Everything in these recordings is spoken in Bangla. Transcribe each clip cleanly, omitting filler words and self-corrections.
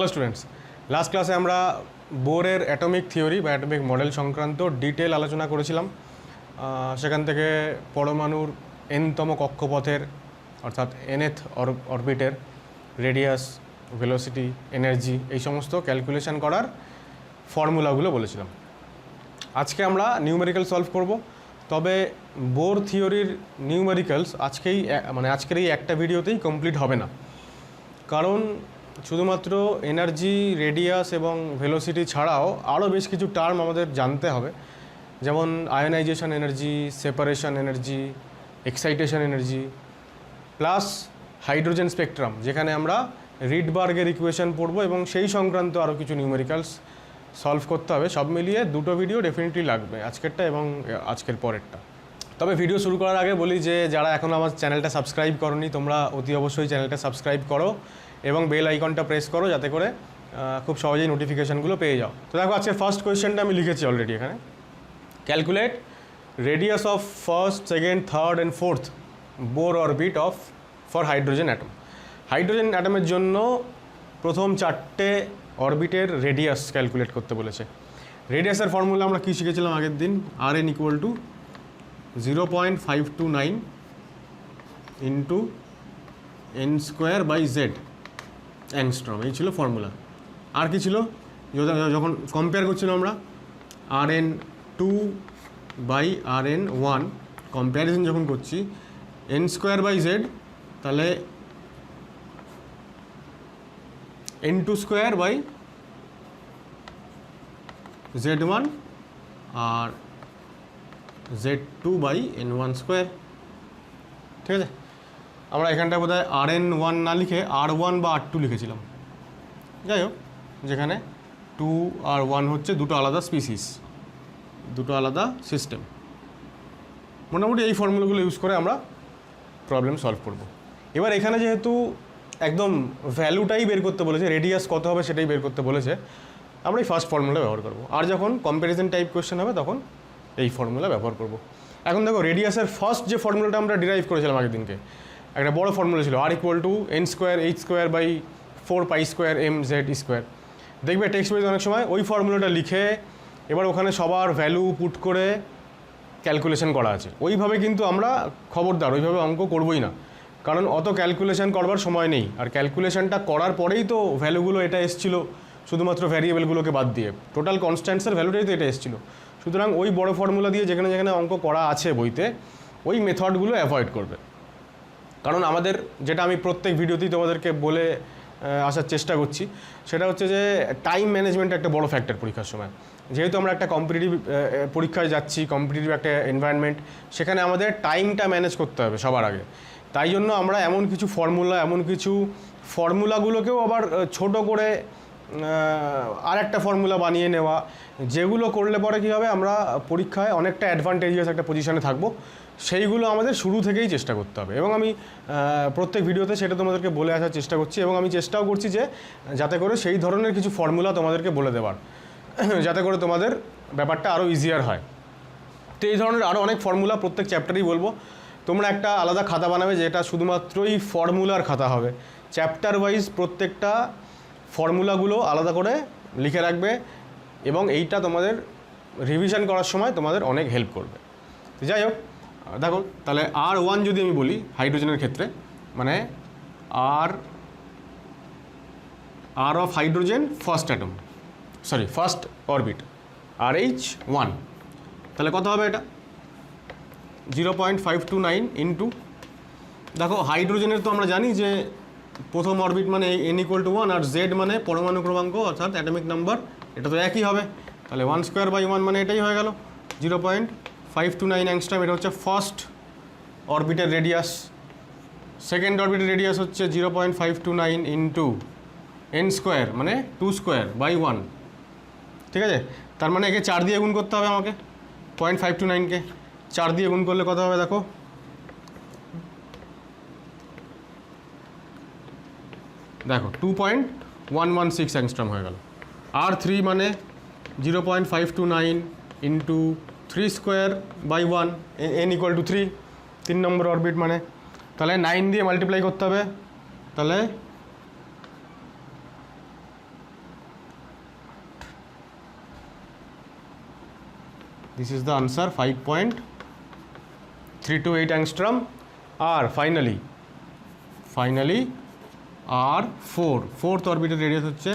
হ্যালো স্টুডেন্টস, লাস্ট ক্লাসে আমরা বোরের অ্যাটমিক থিওরি বা অ্যাটমিক মডেল সংক্রান্ত ডিটেল আলোচনা করেছিলাম। সেখান থেকে পরমাণুর এনতম কক্ষপথের অর্থাৎ এনএথ অরবিটের রেডিয়াস, ভেলোসিটি, এনার্জি এই সমস্ত ক্যালকুলেশন করার ফর্মুলাগুলো বলেছিলাম। আজকে আমরা নিউমেরিক্যাল সলভ করব। তবে বোর থিওরির নিউমেরিক্যালস আজকের এই একটা ভিডিওতেই কমপ্লিট হবে না, কারণ শুধুমাত্র এনার্জি, রেডিয়াস এবং ভেলোসিটি ছাড়াও আরও বেশ কিছু টার্ম আমাদের জানতে হবে, যেমন ionisation energy, separation energy, excitation energy, plus hydrogen spectrum, যেখানে আমরা রিডবার্গের ইকুয়েশন পড়ব এবং সেই সংক্রান্ত আরও কিছু নিউমেরিক্যালস সলভ করতে হবে। সব মিলিয়ে দুটো ভিডিও ডেফিনেটলি লাগবে, আজকেরটা এবং আজকের পরেরটা। তবে ভিডিও শুরু করার আগে বলি যে যারা এখনও আমার চ্যানেলটা সাবস্ক্রাইব করোনি, তোমরা অতি অবশ্যই চ্যানেলটা সাবস্ক্রাইব করো এবং বেল আইকনটা প্রেস করো, যাতে করে খুব সহজেই নোটিফিকেশানগুলো পেয়ে যাও। তো দেখো, আজকে ফার্স্ট কোয়েশ্চেনটা আমি লিখেছি অলরেডি এখানে। Calculate radius of first, second, third and fourth Bohr orbit for hydrogen atom. Hydrogen অ্যাটমের জন্য প্রথম চারটে অরবিটের রেডিয়াস ক্যালকুলেট করতে বলেছে। রেডিয়াসের ফর্মুলা আমরা কী শিখেছিলাম আগের দিন? R n equal to 0.529 into n square by Z angstrom, এই ছিল ফর্মুলা। আর কি ছিল? যখন কম্পেয়ার করছিলাম আমরা r n 2 by r n 1, comparison যখন করছি এন স্কোয়ার বাই জেড, তাহলে n two square by Z one আর Z two by n one square. ঠিক আছে, আমরা এখানটায় বোধহয় আর এন ওয়ান না লিখে আর ওয়ান বা আর টু লিখেছিলাম। যাই হোক, যেখানে 2 আর 1 হচ্ছে দুটো আলাদা স্পিসিস, দুটো আলাদা সিস্টেম। মোটামুটি এই ফর্মুলাগুলো ইউজ করে আমরা প্রবলেম সলভ করব। এবার এখানে যেহেতু একদম ভ্যালুটাই বের করতে বলেছে, রেডিয়াস কত হবে সেটাই বের করতে বলেছে, আমরা এই ফার্স্ট ফর্মুলা ব্যবহার করব। আর যখন কম্প্যারিজন টাইপ কোয়েশ্চেন হবে তখন এই ফর্মুলা ব্যবহার করব। এখন দেখো, রেডিয়াসের ফার্স্ট যে ফর্মুলাটা আমরা ডিরাইভ করেছিলাম আগের দিনকে, একটা বড় ফর্মুলা ছিল, r equal to n square h square by 4 pi square m Z square. দেখবে টেক্সট বইতে অনেক সময় ওই ফর্মুলাটা লিখে এবার ওখানে সবার ভ্যালু পুট করে ক্যালকুলেশন করা আছে। ওইভাবে কিন্তু আমরা খবরদার ওইভাবে অঙ্ক করবই না, কারণ অত ক্যালকুলেশন করবার সময় নেই। আর ক্যালকুলেশনটা করার পরেই তো ভ্যালুগুলো এটা এসেছিলো, শুধুমাত্র ভ্যারিয়েবলগুলোকে বাদ দিয়ে টোটাল কনস্ট্যান্টসের ভ্যালুটাই তো এটা এসেছিলো। সুতরাং ওই বড় ফর্মুলা দিয়ে যেখানে যেখানে অঙ্ক করা আছে বইতে, ওই মেথডগুলো অ্যাভয়েড করবে। কারণ আমাদের, যেটা আমি প্রত্যেক ভিডিওতেই তোমাদেরকে বলে আসার চেষ্টা করছি, সেটা হচ্ছে যে টাইম ম্যানেজমেন্ট একটা বড় ফ্যাক্টর পরীক্ষার সময়। যেহেতু আমরা একটা কম্পিটিটিভ পরীক্ষায় যাচ্ছি, কম্পিটিটিভ একটা এনভায়রনমেন্ট, সেখানে আমাদের টাইমটা ম্যানেজ করতে হবে সবার আগে। তাই জন্য আমরা এমন কিছু ফর্মুলাগুলোকেও আবার ছোট করে আর একটা ফর্মুলা বানিয়ে নেওয়া, যেগুলো করলে পরে কী হবে, আমরা পরীক্ষায় অনেকটা অ্যাডভান্টেজিয়াস একটা পজিশনে থাকবো। সেইগুলো আমাদের শুরু থেকেই চেষ্টা করতে হবে, এবং আমি প্রত্যেক ভিডিওতে সেটা তোমাদেরকে বলে আসার চেষ্টা করছি, এবং আমি চেষ্টাও করছি যে যাতে করে সেই ধরনের কিছু ফর্মুলা তোমাদেরকে বলে দেওয়ার, যাতে করে তোমাদের ব্যাপারটা আরও ইজিয়ার হয়। তো এই ধরনের আরও অনেক ফর্মুলা প্রত্যেক চ্যাপ্টারেই বলবো। তোমরা একটা আলাদা খাতা বানাবে, যেটা শুধুমাত্রই ফর্মুলার খাতা হবে। চ্যাপ্টার ওয়াইজ প্রত্যেকটা ফর্মুলাগুলো আলাদা করে লিখে রাখবে, এবং এইটা তোমাদের রিভিশন করার সময় তোমাদের অনেক হেল্প করবে। যাই হোক, দেখো তাহলে আর ওয়ান যদি আমি বলি হাইড্রোজেনের ক্ষেত্রে, মানে r of hydrogen first orbit RH1, তাহলে কত হবে এটা? 0.529 ইন্টু, দেখো হাইড্রোজেনের তো আমরা জানি যে প্রথম অরবিট মানে n ইকুয়াল টু 1 আর জেড মানে পরমাণু ক্রমাঙ্ক অর্থাৎ অ্যাটমিক নাম্বার, এটা তো একই হবে। তাহলে 1 স্কোয়ার বাই 1 মানে এটাই হয়ে গেল 0.529 অ্যাংস্ট্রম। এটা হচ্ছে ফার্স্ট অরবিটের রেডিয়াস। সেকেন্ড অরবিটের রেডিয়াস হচ্ছে 0.529 ইন্টু এন স্কোয়ার মানে 2 স্কোয়ার বাই 1। ঠিক আছে, তার মানে একে 4 দিয়ে গুণ করতে হবে আমাকে। 0.529কে 4 দিয়ে গুণ করলে কত হবে দেখো, দেখো 2.116 অ্যাংস্ট্রম হয়ে গেল। আর 3 মানে 0.529 into 3 square by 1, n equal to 3, 3 নম্বর অরবিট মানে, তাহলে 9 দিয়ে মাল্টিপ্লাই করতে হবে, তাহলে this is the answer 5.328 angstrom. আর ফাইনালি আর ফোর্থ অরবিটের রেডিয়াস হচ্ছে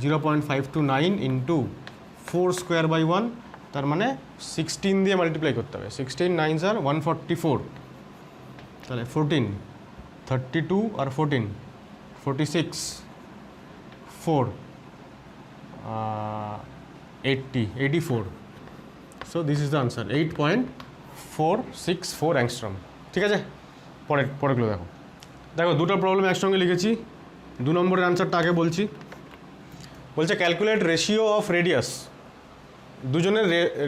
0.529 ইন্টু 4 স্কোয়ার বাই 1, তার মানে 16 দিয়ে মাল্টিপ্লাই করতে হবে। 16 9s are 144, তাহলে 14, 32 আর 14, 46, 4, 84. So this is the answer 8.464 angstrom. ঠিক আছে, পরেরগুলো দেখো দুটো প্রবলেম একসঙ্গে লিখেছি। 2 নম্বরের আনসারটা আগে বলছি। বলছে ক্যালকুলেট রেশিও অফ রেডিয়াস, দুজনের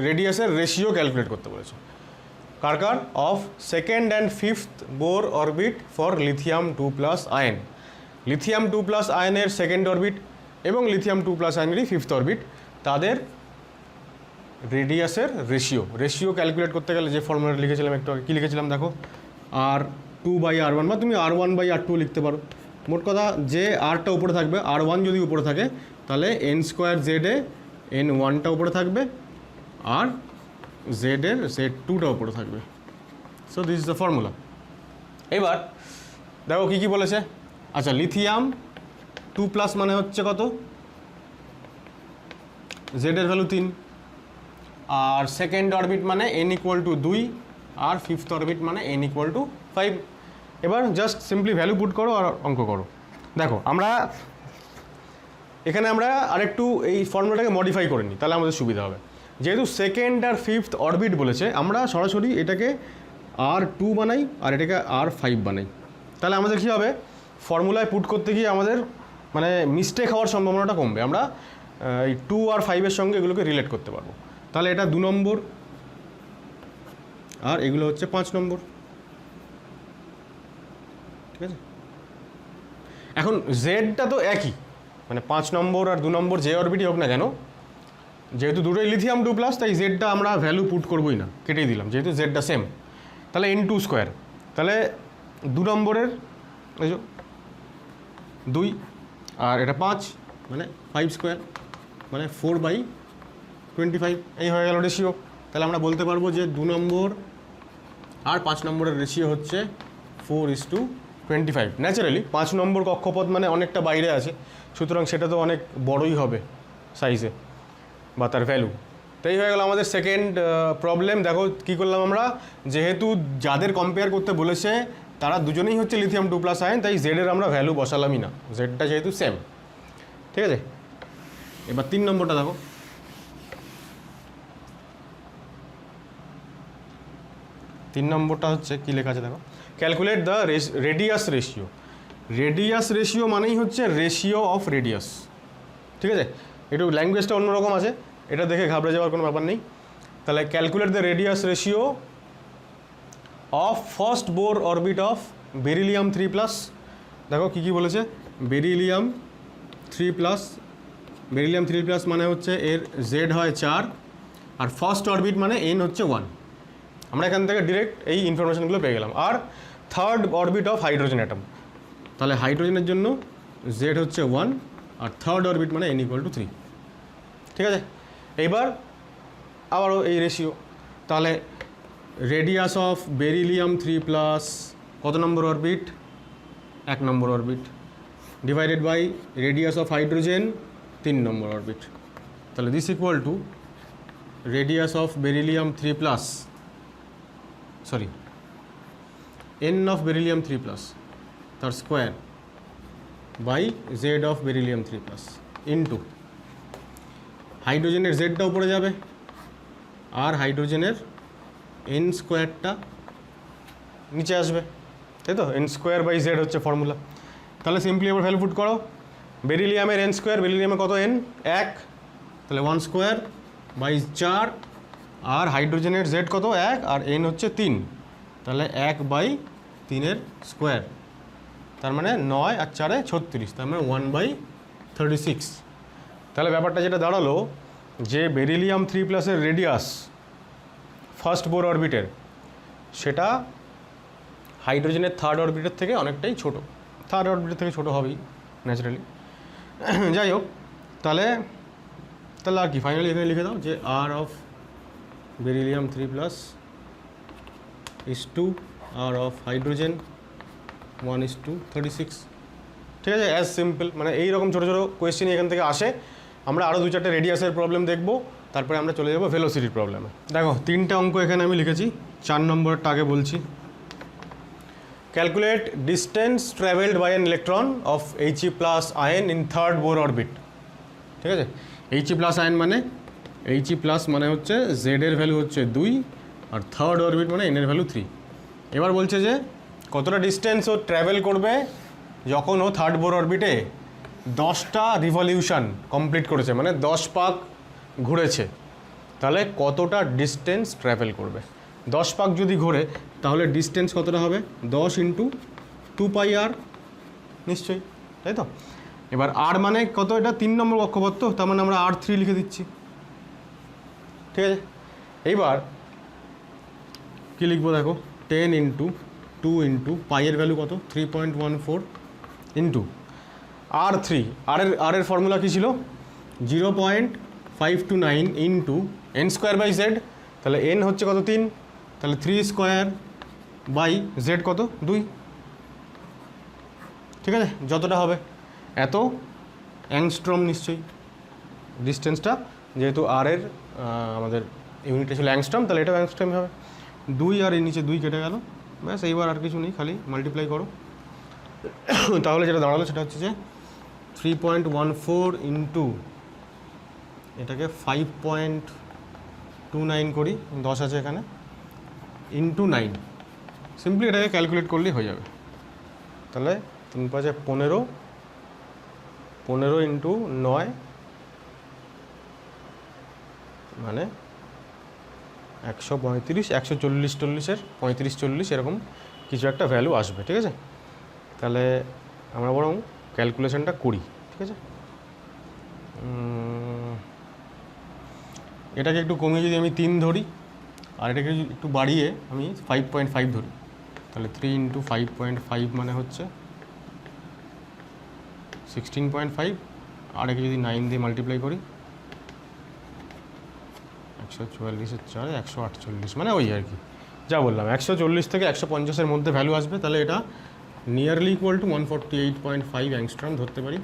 রেডিয়াসের রেশিও ক্যালকুলেট করতে বলেছে। কার of second and fifth Bohr orbit for lithium 2+ ion. Lithium 2+ আয়নের সেকেন্ড অরবিট এবং লিথিয়াম 2+ আয়নেরই ফিফথ অরবিট, তাদের রেডিয়াসের রেশিও ক্যালকুলেট করতে গেলে যে ফর্মুলাটা লিখেছিলাম একটু আগে, কী লিখেছিলাম দেখো, R2/R1, বা তুমি R1/R2 লিখতে পারো। মোট কথা যে আরটা উপরে থাকবে, R1 যদি উপরে থাকে তাহলে n² Z-এ n1টা উপরে থাকবে আর Z-এর Z2টা উপরে থাকবে। So this is the formula. এবার দেখো কী বলেছে। আচ্ছা, লিথিয়াম 2+ মানে হচ্ছে কত, Z-এর ভ্যালু 3, আর সেকেন্ড অরবিট মানে n=2, আর ফিফথ অরবিট মানে n=5। এবার জাস্ট সিম্পলি ভ্যালু পুট করো আর অঙ্ক করো। দেখো এখানে আমরা আরেকটু এই ফর্মুলাটাকে মডিফাই করে নিই, তাহলে আমাদের সুবিধা হবে। যেহেতু সেকেন্ড আর ফিফথ অরবিট বলেছে, আমরা সরাসরি এটাকে R2 বানাই আর এটাকে R5 বানাই। তাহলে আমাদের কী হবে, ফর্মুলায় পুট করতে গিয়ে আমাদের মানে মিস্টেক হওয়ার সম্ভাবনাটা কমবে। আমরা এই 2 আর 5-এর সঙ্গে এগুলোকে রিলেট করতে পারবো। তাহলে এটা 2 নম্বর আর এগুলো হচ্ছে 5 নম্বর। ঠিক আছে, এখন জেডটা তো একই, মানে 5 নম্বর আর 2 নম্বর যে অরবিটই হোক না কেন, যেহেতু দুটোই লিথিয়াম 2+, তাই জেডটা আমরা ভ্যালু পুট করবোই না, কেটেই দিলাম, যেহেতু জেডটা সেম। তাহলে n2², তাহলে 2 নম্বরের এই যে 2 আর এটা 5, মানে 5² মানে 4/25, এই হয়ে গেল রেশিও। তাহলে আমরা বলতে পারবো যে 2 নম্বর আর 5 নম্বরের রেশিও হচ্ছে 4:25। ন্যাচারালি 5 নম্বর কক্ষপথ মানে অনেকটা বাইরে আছে, সুতরাং সেটা তো অনেক বড়ই হবে সাইজে বা তার ভ্যালু। তাই হয়ে গেল আমাদের সেকেন্ড প্রবলেম। দেখো কী করলাম আমরা, যেহেতু যাদের কম্পেয়ার করতে বলেছে তারা দুজনেই হচ্ছে লিথিয়াম 2+ আয়ন, তাই জেডের আমরা ভ্যালু বসালামই না, জেডটা যেহেতু সেম। ঠিক আছে, এবার 3 নম্বরটা দেখো। 3 নম্বরটা হচ্ছে কী লেখা আছে দেখো, calculate the radius ratio. Radius ratio মানেই হচ্ছে রেশিও অফ রেডিয়াস। ঠিক আছে, একটু ল্যাঙ্গুয়েজটা অন্যরকম আছে, এটা দেখে ঘাবড়ে যাওয়ার কোনো ব্যাপার নেই। তাহলে calculate the radius ratio of first Bohr orbit of beryllium 3+। দেখো কী বলেছে, বেরিলিয়াম 3+ মানে হচ্ছে এর জেড হয় 4 আর ফার্স্ট অরবিট মানে n হচ্ছে 1। আমরা এখান থেকে ডিরেক্ট এই ইনফরমেশনগুলো পেয়ে গেলাম। R third orbit of hydrogen atom, তাহলে হাইড্রোজেনের জন্য জেড হচ্ছে 1 আর থার্ড অরবিট মানে n=3। ঠিক আছে, এইবার আবারও এই রেশিও। তাহলে রেডিয়াস অফ বেরিলিয়াম 3+ কত নম্বর অরবিট, 1 নম্বর orbit, divided by radius of hydrogen 3 নম্বর অরবিট। তাহলে this equal to radius of beryllium 3+, sorry n of beryllium 3+ তার square by Z of beryllium 3+ into হাইড্রোজেনের জেডটা উপরে যাবে আর হাইড্রোজেনের n² নিচে আসবে, তাই তো, n²/z হচ্ছে ফর্মুলা। তাহলে সিম্পলি এবার ভ্যালু পুট করো, বেরিলিয়ামের n², বেরিলিয়ামে কত n 1, তাহলে 1²/4, আর হাইড্রোজেনের z কত 1 আর n হচ্ছে 3, তাহলে 1/3 স্কোয়ার, তার মানে 9 আর 4 36, তার মানে 1/36। তাহলে ব্যাপারটা যেটা দাঁড়ালো যে বেরিলিয়াম 3+ এর রেডিয়াস ফার্স্ট বোর অরবিটের, সেটা হাইড্রোজেনের থার্ড অরবিটের থেকে অনেকটাই ছোট, থার্ড অরবিটের থেকে ছোট হবেই ন্যাচারালি। যাই হোক, তাহলে আর কি, ফাইনালি এখানে লিখে দাও যে r of beryllium 3 plus is to r of hydrogen 1:36। ঠিক আছে, অ্যাজ সিম্পল, মানে এইরকম ছোটো ছোটো কোয়েশ্চেন এখান থেকে আসে। আমরা আরও 2-4টে রেডিয়াসের প্রবলেম দেখব, তারপরে আমরা চলে যাবো ভেলোসিটির প্রবলেমে। দেখো 3টে অঙ্ক এখানে আমি লিখেছি, 4 নম্বরটা আগে বলছি। Calculate distance travelled by an electron of He plus ion in third Bohr orbit. ঠিক আছে, He প্লাস আয়ন মানে He প্লাস মানে হচ্ছে জেড এর ভ্যালু হচ্ছে 2 আর থার্ড অরবিট মানে এন এর ভ্যালু 3। এবার বলছে যে কতটা ডিস্টেন্স ও ট্রাভেল করবে যখন ও থার্ড বোর অরবিটে 10টা রিভলিউশন কমপ্লিট করেছে, মানে 10 পাক ঘুরেছে, তাহলে কতটা ডিস্টেন্স ট্রাভেল করবে। 10 পাক যদি ঘোরে তাহলে ডিস্টেন্স কতটা হবে, 10 × 2πr নিশ্চয়ই, তাই তো। এবার আর মানে কত, এটা 3 নম্বর কক্ষপথ, তো তার মানে আমরা R3 লিখে দিচ্ছি। ঠিক আছে, এইবার কী লিখবো দেখো, 10 × 2 × পাই এর ভ্যালু কত, 3.14 ইন্টু R3। আর এর ফর্মুলা কী ছিল, 0.529 ইন্টু n²/z। তাহলে n হচ্ছে কত, 3, তাহলে 3² / z কত, 2। ঠিক আছে, যতটা হবে এত অ্যাংস্ট্রম নিশ্চয়ই ডিস্টেন্সটা, যেহেতু আর এর আমাদের ইউনিটটা ছিল অ্যাংস্ট্রম, তাহলে এটাও অ্যাংস্ট্রম হবে। 2 আর এর নিচে 2 কেটে গেল, ব্যাস এইবার আর কিছু নেই, খালি মাল্টিপ্লাই করো। তাহলে যেটা দাঁড়ালো সেটা হচ্ছে যে 3.14 ইন্টু এটাকে 5.29 করি, 10 আছে এখানে, ইন্টু 9। সিম্পলি এটাকে ক্যালকুলেট করলেই হয়ে যাবে। তাহলে 3 × 5 = 15, 15 ইন্টু 9 মানে 135, 140-40-এর 35-40 এরকম কিছু একটা ভ্যালু আসবে। ঠিক আছে, তাহলে আমরা বরং ক্যালকুলেশনটা করি। ঠিক আছে, এটাকে একটু কমিয়ে যদি আমি 3 ধরি আর এটাকে একটু বাড়িয়ে আমি 5.5 ধরি, তাহলে 3 × 5.5 মানে হচ্ছে 16.5, আর একে যদি 9 দিয়ে মাল্টিপ্লাই করি 144-4 148, মানে ওই আর কি যা বললাম, 140 থেকে 150-এর মধ্যে ভ্যালু আসবে। তাহলে এটা নিয়ারলি ইকুয়াল টু 148.5 অ্যাংস্ট্রম ধরতে পারি।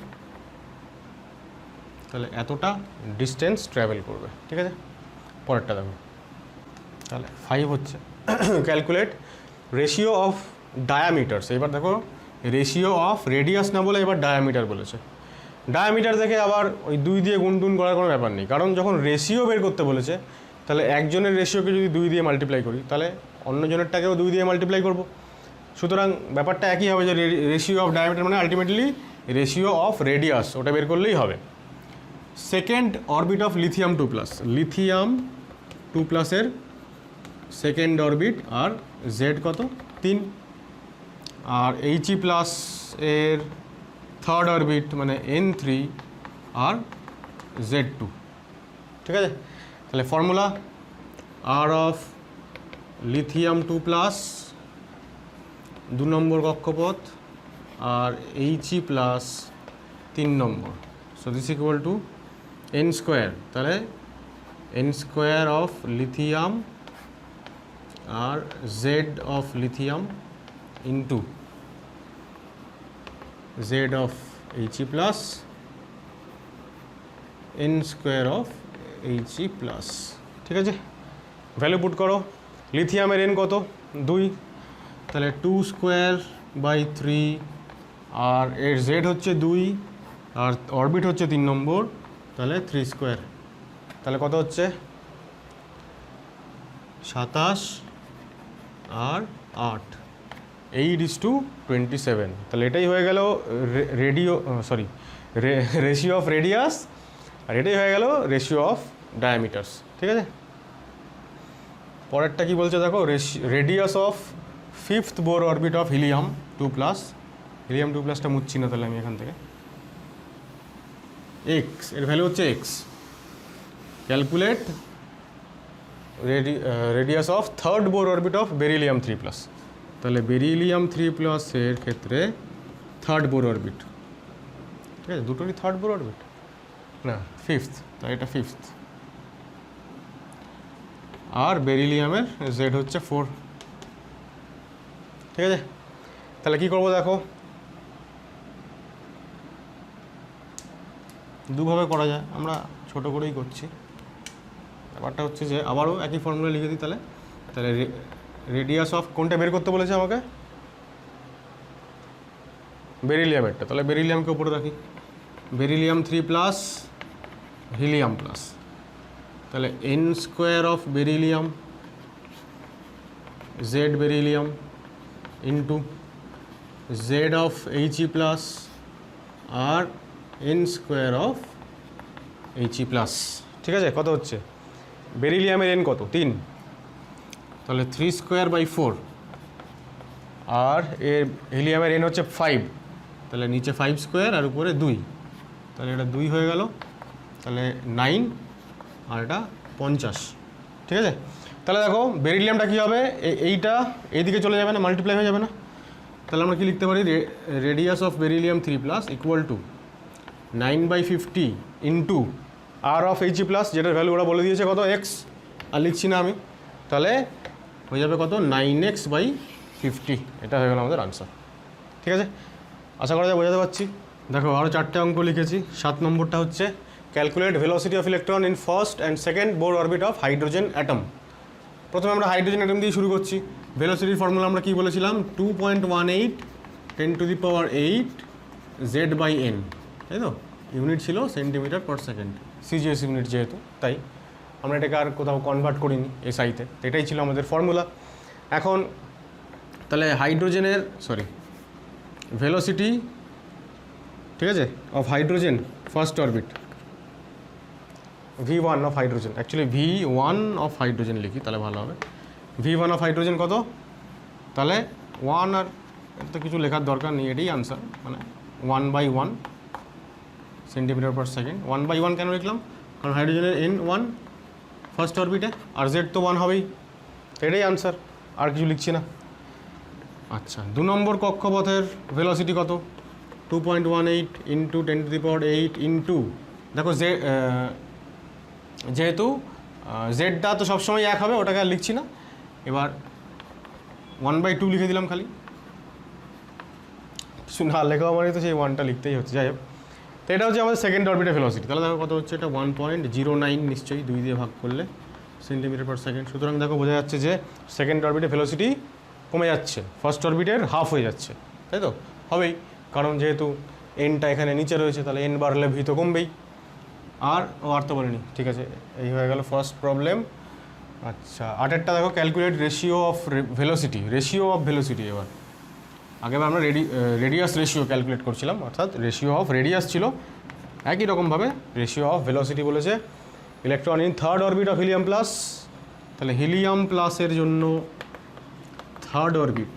তাহলে এতটা ডিস্টেন্স ট্রাভেল করবে। ঠিক আছে, পরেরটা দেখো, তাহলে 5 হচ্ছে ক্যালকুলেট রেশিও অফ ডায়ামিটার্স। এবার দেখো রেশিও অফ রেডিয়াস না বলে এবার ডায়ামিটার বলেছে। ডায়ামিটার থেকে আবার ওই 2 দিয়ে গুণ করার কোনো ব্যাপার নেই, কারণ যখন রেশিও বের করতে বলেছে তাহলে একজনের রেশিওকে যদি 2 দিয়ে মাল্টিপ্লাই করি তাহলে অন্যজনেরটাকেও 2 দিয়ে মাল্টিপ্লাই করব। সুতরাং ব্যাপারটা একই হবে, যে রেশিও অফ ডায়ামিটার মানে আলটিমেটলি রেশিও অফ রেডিয়াস, ওটা বের করলেই হবে। Second orbit of lithium 2+, lithium 2+-এর সেকেন্ড অরবিট, আর জেড কত, 3, আর He+-এর থার্ড অরবিট মানে N3 আর Z2। ঠিক আছে, তাহলে ফর্মুলা আর অফ লিথিয়াম 2+, 2 নম্বর কক্ষপথ, আর He+, 3 নম্বর, so this equal to n²। তাহলে n² অফ লিথিয়াম আর Z of lithium into Z of He+, n² of He+। ঠিক আছে, ভ্যালু পুট করো। লিথিয়ামের n কত, 2, তাহলে 2² / 3, আর এর জেড হচ্ছে 2 আর অরবিট হচ্ছে 3 নম্বর, তাহলে 3²। তাহলে কত হচ্ছে, 27 আর 8, 8:27। তাহলে এটাই হয়ে গেল রেশিও অফ রেডিয়াস, আর এটাই হয়ে গেল রেশিও অফ ডায়ামিটার্স। ঠিক আছে, পরেরটা কি বলছে দেখো, radius of 5th Bohr orbit of helium 2+। Helium 2+টা মুচ্ছি না তাহলে আমি এখান থেকে, এক্স এর ভ্যালু হচ্ছে X. Calculate radius of third Bohr orbit of beryllium 3+। তাহলে বেরিলিয়াম 3+ এর ক্ষেত্রে থার্ড বোর অরবিট, ঠিক আছে, দুটোরই থার্ড বোর অরবিট না, 5th, তাই এটা 5th। আর বেরিলিয়ামের জেড হচ্ছে 4। ঠিক আছে, তাহলে কী করবো দেখো, দুভাবে করা যায়, আমরা ছোট করেই করছি। ব্যাপারটা হচ্ছে যে আবারও একই ফর্মুলা লিখে দিই। তাহলে তাহলে রেডিয়াস অফ কোনটা বের করতে বলেছে আমাকে, বেরিলিয়ামেরটা। তাহলে বেরিলিয়ামকে উপরে রাখি, বেরিলিয়াম 3 প্লাস হিলিয়াম প্লাস, তাহলে n square of beryllium Z beryllium into Z of He plus আর n square of He plus. ঠিক আছে, কত হচ্ছে বেরিলিয়ামের n কত 3, তাহলে 3 স্কোয়ার বাই 4, আর এর হিলিয়ামের n হচ্ছে 5, তাহলে নিচে 5 স্কোয়ার আর উপরে 2, তাহলে এটা 2 হয়ে গেল, তাহলে 9 আর এটা 50। ঠিক আছে, তাহলে দেখো বেরিলিয়ামটা কী হবে, এইটা এইদিকে চলে যাবে না, মাল্টিপ্লাই হয়ে যাবে না। তাহলে আমরা কি লিখতে পারি, radius of beryllium 3 plus equal to 9/50 into R of He plus, যেটার ভ্যালু ওরা বলে দিয়েছে কত x, আর লিখছি না আমি, তাহলে হয়ে যাবে কত 9x/50। এটা হয়ে গেল আমাদের আনসার। ঠিক আছে, আশা করা যায় বোঝাতে পারছি। দেখো আরও 4টে অঙ্ক লিখেছি। 7 নম্বরটা হচ্ছে calculate velocity of electron in first and second Bohr orbit of hydrogen atom. প্রথমে আমরা হাইড্রোজেন অ্যাটম দিয়ে শুরু করছি। ভেলোসিটির ফর্মুলা আমরা কী বলেছিলাম, 2.18 10⁸ z/n, তাই তো, ইউনিট ছিল centimetre per second, CGS unit যেহেতু, তাই আমরা এটাকে আর কোথাও কনভার্ট করিনি এসআইতে, এটাই ছিল আমাদের ফর্মুলা। এখন তাহলে হাইড্রোজেনের ভেলোসিটি, ঠিক আছে, of hydrogen first orbit, V1 of hydrogen, actually V1 of hydrogen লিখি তাহলে ভালো হবে। V1 অফ হাইড্রোজেন কত, তাহলে 1, আর এটা তো কিছু লেখার দরকার নেই, এটাই আনসার, মানে 1/1 সেন্টিমিটার পার সেকেন্ড। 1/1 কেন লিখলাম, কারণ হাইড্রোজেনের n1 ফার্স্ট অরবিটে, আর জেড তো 1 হবেই, তো এটাই আনসার, আর কিছু লিখছি না। আচ্ছা, 2 নম্বর কক্ষপথের ভেলোসিটি কত, 2.18 ইন্টু 10⁸ ইন্টু, দেখো যেহেতু জেডটা তো সবসময় 1 হবে, ওটাকে আর লিখছি না, এবার 1/2 লিখে দিলাম খালি, কিছু না লেখাও মানে তো সেই 1টা লিখতেই হচ্ছে। যাই হোক, তো এটা হচ্ছে আমাদের সেকেন্ড অরবিটের ভেলোসিটি। তাহলে দেখো কত হচ্ছে, এটা 1.09 নিশ্চয়ই 2 দিয়ে ভাগ করলে সেন্টিমিটার পার সেকেন্ড। সুতরাং দেখো বোঝা যাচ্ছে যে সেকেন্ড অরবিটের ভেলোসিটি কমে যাচ্ছে, ফার্স্ট অরবিটের হাফ হয়ে যাচ্ছে, তাই তো, হবেই, কারণ যেহেতু এনটা এখানে নিচে রয়েছে, তাহলে এন বাড়লে ভি তো কমবেই। আর তো বলিনি, ঠিক আছে, এই হয়ে গেল ফার্স্ট প্রবলেম। আচ্ছা, 8টা দেখো ক্যালকুলেট রেশিও অফ ভেলোসিটি। এবার আগে আমরা রেডিয়াস রেশিও ক্যালকুলেট করছিলাম, অর্থাৎ রেশিও অফ রেডিয়াস ছিল, একই রকমভাবে রেশিও অফ ভেলোসিটি বলেছে। Electron in third orbit of helium plus, তাহলে হিলিয়াম প্লাসের জন্য থার্ড অরবিট,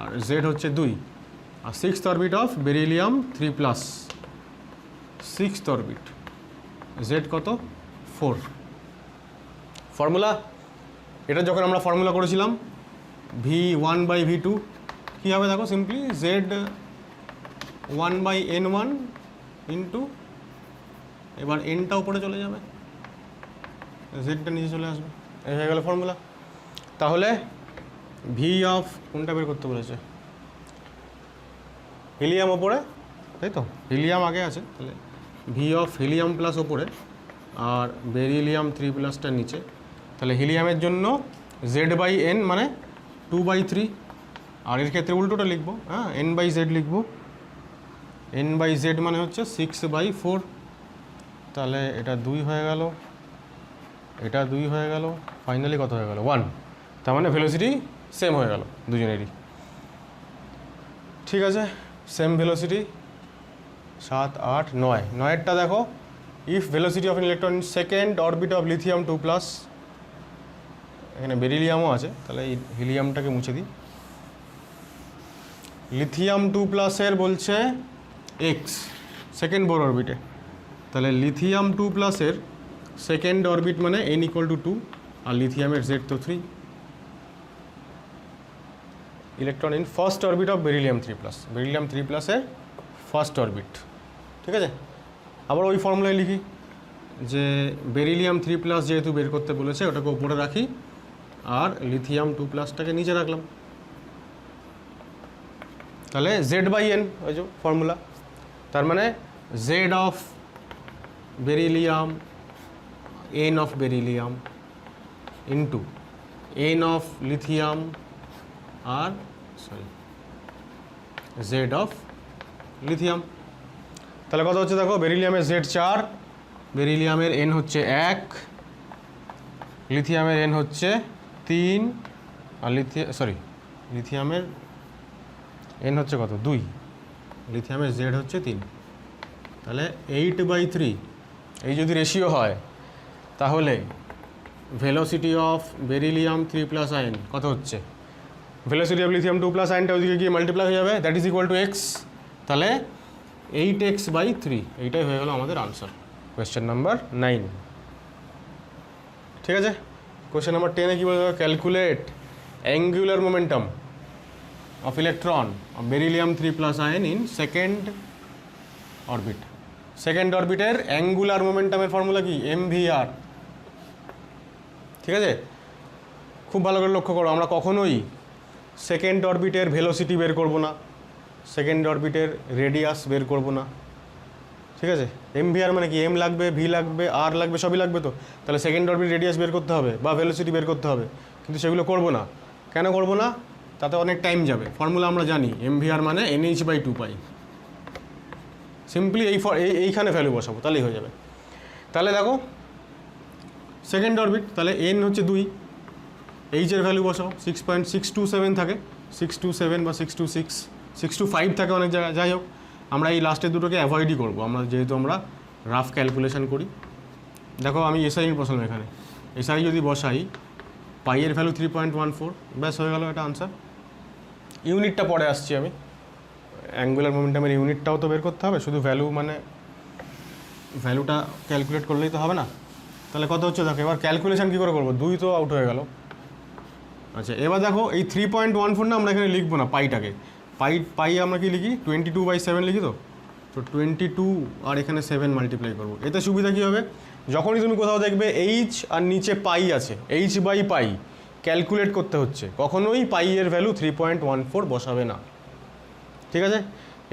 আর জেড হচ্ছে 2, আর sixth orbit of beryllium 3 plus, sixth orbit Z কত 4। ফর্মুলা, এটা যখন আমরা ফর্মুলা করেছিলাম V1/V2 কী হবে দেখো, সিম্পলি Z1/N1 ইন্টু, এবার এনটা উপরে চলে যাবে, জেডটা নিচে চলে আসবে, এই হয়ে গেল ফর্মুলা। তাহলে ভি অফ কোনটা বের করতে বলেছে, হিলিয়াম ওপরে, তাই তো, হিলিয়াম আগে আছে, তাহলে ভি অফ হিলিয়াম প্লাস ওপরে আর বেরিলিয়াম 3 প্লাসটার নিচে। তাহলে হিলিয়ামের জন্য Z/N মানে 2/3, আর এর ক্ষেত্রে উল্টোটা লিখবো, হ্যাঁ, N/Z লিখবো, N/Z মানে হচ্ছে 6/4, তাহলে এটা 2 হয়ে গেল, এটা 2 হয়ে গেল, ফাইনালি কত হয়ে গেল 1, তার মানে ভেলোসিটি সেম হয়ে গেল দুজনেরই। ঠিক আছে, সেম ভেলোসিটি। 7, 8, 9, 9এরটা দেখো, if velocity of electron in second orbit of lithium 2 plus, এখানে বেরিলিয়ামও আছে, তাহলে এই হিলিয়ামটাকে মুছে দিই। লিথিয়াম 2 প্লাসের বলছে এক্স সেকেন্ড বোর অরবিটে, তাহলে লিথিয়াম 2 প্লাসের সেকেন্ড অরবিট মানে n = 2, আর লিথিয়ামের জেড তো 3। Electron in first orbit of beryllium 3 plus, beryllium 3 প্লাসের ফার্স্ট অরবিট, ঠিক আছে। আবার ওই ফর্মুলায় লিখি, যে বেরিলিয়াম 3+ যেহেতু বের করতে বলেছে ওটাকে উপরে রাখি আর লিথিয়াম 2+টাকে নিচে রাখলাম। তাহলে Z/N ওই যে ফর্মুলা, তার মানে Z of beryllium N of beryllium into N of lithium আর Z অফ লিথিয়াম। তাহলে কত হচ্ছে দেখো, বেরিলিয়ামের Z 4, বেরিলিয়ামের N হচ্ছে 1, লিথিয়ামের N হচ্ছে 3 আর লিথিয়ামের N হচ্ছে কত 2, লিথিয়ামের Z হচ্ছে 3। তাহলে 8/3 এই যদি রেশিও হয় তাহলে ভেলোসিটি অফ বেরিলিয়াম 3+ আয়ন কত হচ্ছে, ভেলোসিটি অফ লিথিয়াম 2+ আয়নটা ওইদিকে গিয়ে মাল্টিপ্লাই হয়ে যাবে, that is equal to x। তাহলে 8x/3 এইটাই হয়ে গেল আমাদের আনসার, কোয়েশ্চেন নাম্বার 9। ঠিক আছে, কোয়েশ্চেন নাম্বার 10-এ কী বলতে হবে, calculate angular momentum of electron of beryllium 3+ ion in second orbit. Second অরবিটের অ্যাঙ্গুলার মোমেন্টামের ফর্মুলা কি, MVR। ঠিক আছে, খুব ভালো করে লক্ষ্য করো, আমরা কখনোই সেকেন্ড অরবিটের ভেলোসিটি বের করব না, সেকেন্ড অরবিটের রেডিয়াস বের করব না। ঠিক আছে, MVR মানে কি, M লাগবে, V লাগবে, R লাগবে, সবই লাগবে। তো তাহলে সেকেন্ড অরবিট রেডিয়াস বের করতে হবে বা ভেলোসিটি বের করতে হবে, কিন্তু সেগুলো করব না। কেন করব না, তাতে অনেক টাইম যাবে। ফর্মুলা আমরা জানি, MVR মানে NH/2π। সিম্পলি এইখানে ভ্যালু বসাবো, তাহলেই হয়ে যাবে। তাহলে দেখো সেকেন্ড অরবিট, তাহলে N হচ্ছে 2, এইচের ভ্যালু বসাও 6.627 থাকে, 627 বা 626, 625 থাকে অনেক জায়গায়। যাই হোক, আমরা এই লাস্টের দুটোকে অ্যাভয়েডই করবো, যেহেতু আমরা রাফ ক্যালকুলেশন করি। দেখো আমি এসআই বসালাম এখানে, এসআই যদি বসাই পাইয়ের ভ্যালু 3.14, ব্যাস হয়ে গেল এটা আনসার। ইউনিটটা পরে আসছি আমি, অ্যাঙ্গুলার মোমেন্টামের ইউনিটটাও তো বের করতে হবে, শুধু ভ্যালু মানে ভ্যালুটা ক্যালকুলেট করলেই তো হবে না। তাহলে কত হচ্ছে দেখো, এবার ক্যালকুলেশন কী করে করবো, 2 তো আউট হয়ে গেল। আচ্ছা, এবার দেখো এই 3.14 না আমরা এখানে লিখবো না, পাইটাকে পাই আমরা কি লিখি, 22/7 লিখি। তো 22 আর এখানে 7 মাল্টিপ্লাই করবো। এতে সুবিধা কী হবে, যখনই তুমি কোথাও দেখবে এইচ আর নিচে পাই আছে, H/পাই ক্যালকুলেট করতে হচ্ছে, কখনোই পাইয়ের ভ্যালু 3.14 বসাবে না। ঠিক আছে,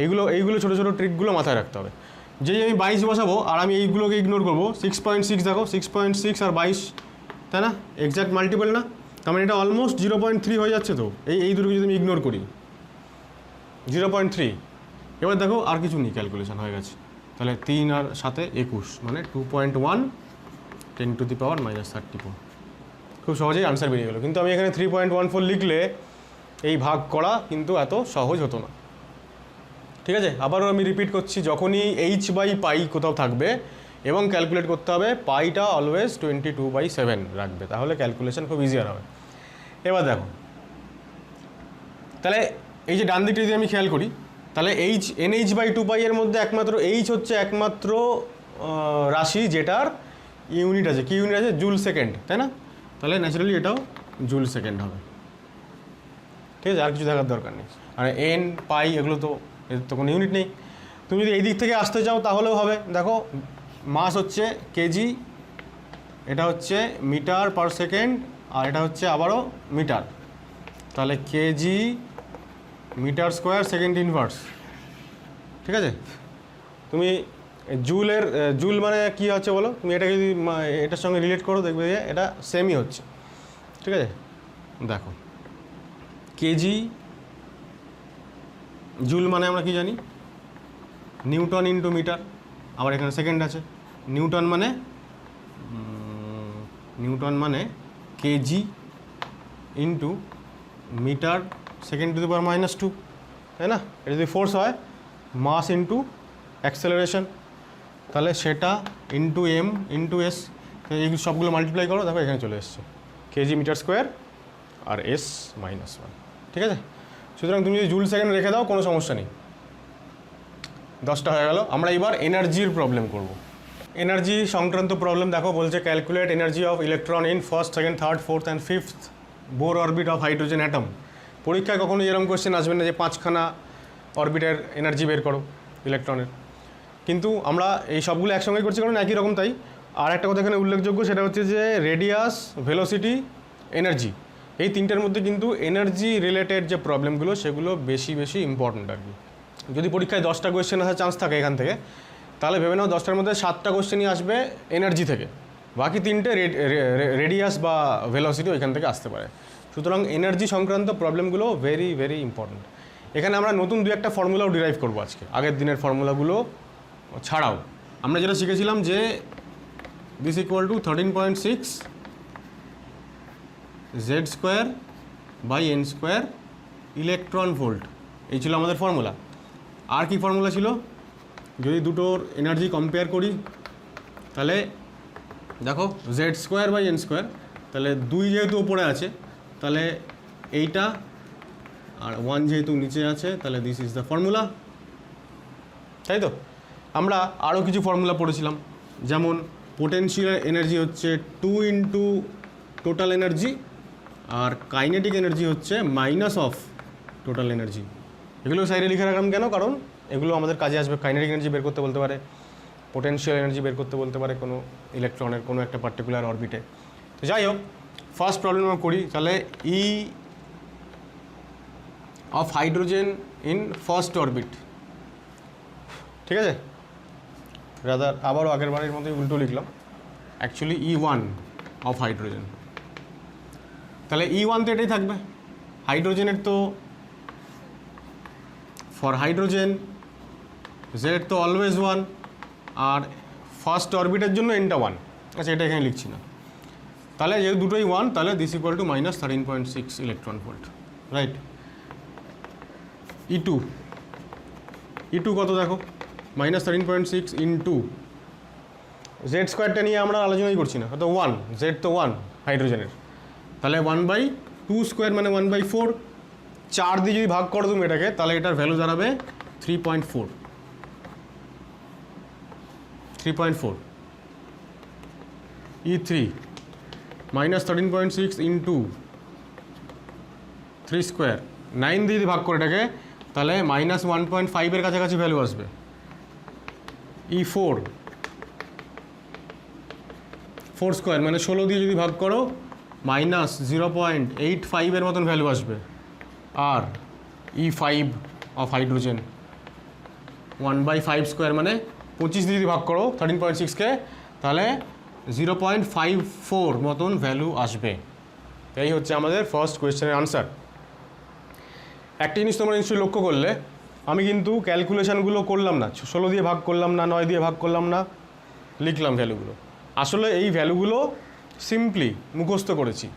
এইগুলো ছোটো ছোটো ট্রিকগুলো মাথায় রাখতে হবে। যেই আমি 22 বসাবো আর আমি এইগুলোকে ইগনোর করবো, 6.6 দেখো, 6.6 আর 22, তাই না, এক্স্যাক্ট মাল্টিপল না, তার মানে এটা অলমোস্ট 0.3 হয়ে যাচ্ছে। তো এই দুটোকে যদি আমি ইগনোর করি 0.3, এবার দেখো আর কিছু নেই, ক্যালকুলেশন হয়ে গেছে। তাহলে 3 আর 7 21 মানে 2.1 10⁻34। খুব সহজেই আনসার বেরিয়ে গেলো। কিন্তু আমি এখানে 3.14 লিখলে এই ভাগ করা কিন্তু এত সহজ হতো না। ঠিক আছে, আবারও আমি রিপিট করছি, যখনই H/পাই কোথাও থাকবে এবং ক্যালকুলেট করতে হবে, পাইটা অলওয়েজ 22/7 রাখবে, তাহলে ক্যালকুলেশন খুব ইজিয়ার হবে। এবার দেখো, তাহলে এই যে ডান দিকটা যদি আমি খেয়াল করি, তাহলে NH/2π এর মধ্যে একমাত্র H হচ্ছে একমাত্র রাশি যেটার ইউনিট আছে। কি ইউনিট আছে, জুল সেকেন্ড, তাই না? তাহলে ন্যাচারালি এটাও জুল সেকেন্ড হবে। ঠিক আছে, আর কিছু দেখার দরকার নেই। আর N, পাই এগুলো তো এর তো কোনো ইউনিট নেই। তুমি যদি এই দিক থেকে আসতে চাও তাহলেও হবে। দেখো মাস হচ্ছে কেজি, এটা হচ্ছে মিটার পার সেকেন্ড, আর এটা হচ্ছে আবারও মিটার। তাহলে KG metre square second inverse. ঠিক আছে, তুমি জুল মানে কী হচ্ছে বলো, তুমি এটা যদি এটার সঙ্গে রিলেট করো দেখবে যে এটা সেমই হচ্ছে। ঠিক আছে, দেখো কেজি জুল মানে আমরা কি জানি, নিউটন ইন্টু মিটার, আবার এখানে সেকেন্ড আছে। নিউটন মানে KG into metre second to the power -2, তাই না? এটা যদি ফোর্স হয়, মাস ইন্টু অ্যাক্সেলারেশন, তাহলে সেটা ইন্টু এম ইন্টু এস, এই সবগুলো মাল্টিপ্লাই করো, দেখো এখানে চলে এসছে কেজি মিটার স্কোয়ার আর S-1। ঠিক আছে, সুতরাং তুমি যদি জুল সেকেন্ড রেখে দাও কোনো সমস্যা নেই। 10টা হয়ে গেল। আমরা এবার এনার্জির প্রবলেম করব। এনার্জি সংক্রান্ত প্রবলেম দেখো, বলছে calculate energy of electron in first, second, third, fourth and fifth Bohr orbit of hydrogen atom. পরীক্ষায় কখনো এরকম কোয়েশ্চেন আসবে না যে 5খানা অরবিটের এনার্জি বের করো ইলেকট্রনের, কিন্তু আমরা এই সবগুলো একসঙ্গে করছি কারণ একই রকম। তাই আর একটা কথা এখানে উল্লেখযোগ্য, সেটা হচ্ছে যে রেডিয়াস, ভেলোসিটি, এনার্জি, এই তিনটের মধ্যে কিন্তু এনার্জি রিলেটেড যে প্রবলেমগুলো সেগুলো বেশি বেশি ইম্পর্ট্যান্ট আর কি। যদি পরীক্ষায় 10টা কোয়েশ্চেন আসার চান্স থাকে এখান থেকে, তাহলে ভেবে নাও 10টার মধ্যে 7টা কোয়েশ্চেনই আসবে এনার্জি থেকে, বাকি 3টে রেডিয়াস বা ভেলোসিটি ওইখান থেকে আসতে পারে। সুতরাং এনার্জি সংক্রান্ত প্রবলেমগুলো ভেরি ভেরি ইম্পর্ট্যান্ট। এখানে আমরা নতুন 2-1টা ফর্মুলাও ডিরাইভ করবো আজকে, আগের দিনের ফর্মুলাগুলো ছাড়াও। আমরা যেটা শিখেছিলাম যে this equal to 13.6 Z square by N square electron volt, এই ছিল আমাদের ফর্মুলা। আর কি ফর্মুলা ছিল, যদি দুটোর এনার্জি কম্পেয়ার করি তাহলে দেখো Z square by N square, তাহলে 2 যেহেতু ওপরে আছে তাহলে এইটা, আর 1 যেহেতু নিচে আছে তাহলে দিস ইজ দ্য ফর্মুলা, তাই তো। আমরা আরও কিছু ফর্মুলা পড়েছিলাম, যেমন পোটেনশিয়াল এনার্জি হচ্ছে 2 ইন্টু টোটাল এনার্জি, আর কাইনেটিক এনার্জি হচ্ছে মাইনাস অফ টোটাল এনার্জি। এগুলো সাইডে লিখে রাখলাম কেন, কারণ এগুলো আমাদের কাজে আসবে। কাইনেটিক এনার্জি বের করতে বলতে পারে, পোটেনশিয়াল এনার্জি বের করতে বলতে পারে কোনো ইলেকট্রনের কোনো একটা পার্টিকুলার অরবিটে। তো যাই হোক, ফার্স্ট প্রবলেম আমরা করি। তাহলে ই of hydrogen in first orbit, ঠিক আছে। রাদার আবারও আগের বারের মধ্যে উল্টো লিখলাম, অ্যাকচুয়ালি E1 অফ হাইড্রোজেন। তাহলে E1 তো এটাই থাকবে, হাইড্রোজেনের তো ফর হাইড্রোজেন জেড তো অলওয়েজ 1, আর ফার্স্ট অরবিটের জন্য এনটা 1। আচ্ছা, এটা এখানে লিখছি না। তাহলে যেহেতু দুটোই 1, তাহলে this equal two minus 13.6 electron volt, right. E2 কত দেখো, মাইনাস 13.6 ইন্টু জেড স্কোয়ারটা নিয়ে আমরা আলোচনাই করছি না, তো 1, জেড তো 1 হাইড্রোজেনের, তাহলে 1/2 স্কোয়ার মানে 1/4। 4 দিয়ে যদি ভাগ করো তুমি এটাকে, তাহলে এটার ভ্যালু দাঁড়াবে 3.4। E3 মাইনাস 13.6 ইন্টু 3 স্কোয়ার, 9 দিয়ে যদি ভাগ করে এটাকে, তাহলে মাইনাস 1.5-এর কাছাকাছি ভ্যালু আসবে। E4 4 স্কোয়ার মানে 16 দিয়ে যদি ভাগ করো, মাইনাস 0.85-এর মতন ভ্যালু আসবে। আর E5 অফ হাইড্রোজেন 1/5 স্কোয়ার মানে 25 দিয়ে যদি ভাগ করো 13.6-কে, তাহলে 0.54 মতন ভ্যালু আসবে। এই হচ্ছে আমাদের ফার্স্ট কোয়েশ্চেনের আনসার। একটা জিনিস তোমরা নিশ্চয়ই লক্ষ্য করলে, আমি কিন্তু ক্যালকুলেশানগুলো করলাম না, 16 দিয়ে ভাগ করলাম না, 9 দিয়ে ভাগ করলাম না, লিখলাম ভ্যালুগুলো। আসলে এই ভ্যালুগুলো সিম্পলি মুখস্থ করেছি,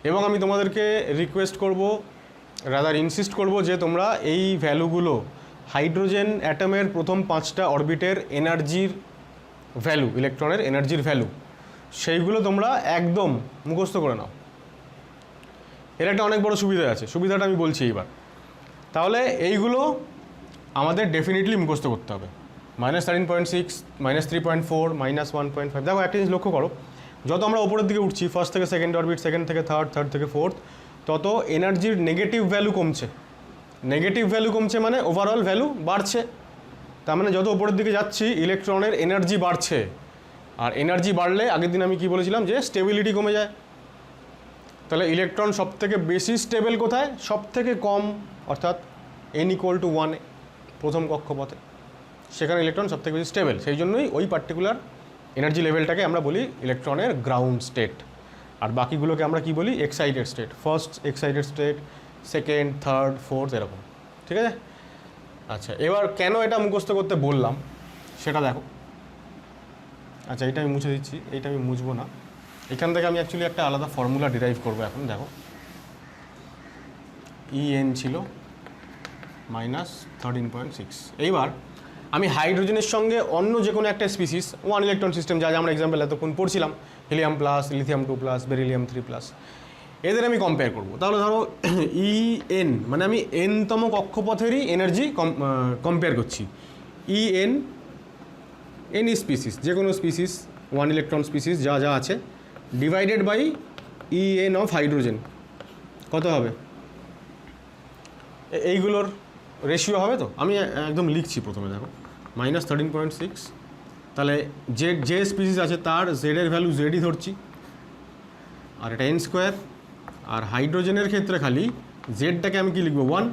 এবং আমি তোমাদেরকে রিকোয়েস্ট করব, রাদার ইনসিস্ট করব যে তোমরা এই ভ্যালুগুলো হাইড্রোজেন অ্যাটমের প্রথম 5টা অরবিটের এনার্জির ভ্যালু, ইলেকট্রনের এনার্জির ভ্যালু, সেইগুলো তোমরা একদম মুখস্থ করে নাও। এর একটা অনেক বড় সুবিধা আছে, সুবিধাটা আমি বলছি এইবার। তাহলে এইগুলো আমাদের ডেফিনেটলি মুখস্থ করতে হবে। Minus 13.6, minus 3.4, minus 1.5। দেখো একটা জিনিস লক্ষ্য করো, যত আমরা ওপরের দিকে উঠছি, ফার্স্ট থেকে সেকেন্ড অরবিট, সেকেন্ড থেকে থার্ড, থার্ড থেকে ফোর্থ, তত এনার্জির নেগেটিভ ভ্যালু কমছে। নেগেটিভ ভ্যালু কমছে মানে ওভারঅল ভ্যালু বাড়ছে। তার মানে যত ওপরের দিকে যাচ্ছি ইলেকট্রনের এনার্জি বাড়ছে, আর এনার্জি বাড়লে আগের দিন আমি কি বলেছিলাম যে স্টেবিলিটি কমে যায়। তাহলে ইলেকট্রন সব থেকে বেশি স্টেবল কোথায়, সব থেকে কম, অর্থাৎ n=1 প্রথম কক্ষপথে, সেখানে ইলেকট্রন সব থেকে বেশি স্টেবল। সেই জন্যই ওই পার্টিকুলার এনার্জি লেভেলটাকে আমরা বলি ইলেকট্রনের গ্রাউন্ড স্টেট, আর বাকিগুলোকে আমরা কি বলি, excited state. First excited state, second, third, fourth, এরকম, ঠিক আছে। আচ্ছা, এবার কেন এটা মুখস্থ করতে বললাম সেটা দেখো। আচ্ছা, এটা আমি মুছে দিচ্ছি, এইটা আমি মুছবো না। এখান থেকে আমি অ্যাকচুয়ালি একটা আলাদা ফর্মুলা ডিরাইভ করবো এখন। দেখো, En ছিল মাইনাস 13.6। এইবার আমি হাইড্রোজেনের সঙ্গে অন্য যে কোনো একটা স্পিসিস, 1 ইলেকট্রন সিস্টেম, যা আমরা এক্সাম্পল এতক্ষণ পড়ছিলাম, হিলিয়াম প্লাস, লিথিয়াম 2+, বেরিলিয়াম 3+, এদের আমি কম্পেয়ার করবো। তাহলে ধরো En মানে আমি nতম কক্ষপথেরই এনার্জি কম্পেয়ার করছি। এনি স্পিসিস, যে কোনো স্পিসিস, 1 ইলেকট্রন স্পিসিস যা যা আছে, divided by En of hydrogen, কত হবে? এইগুলোর রেশিও হবে। তো আমি একদম লিখছি প্রথমে, দেখো, মাইনাস 13.6 তাহলে যে স্পিসিস আছে তার জেডের ভ্যালু জেডই ধরছি, আর এটা এন স্কোয়ার। আর হাইড্রোজেনের ক্ষেত্রে খালি জেডটাকে আমি কি লিখবো 1,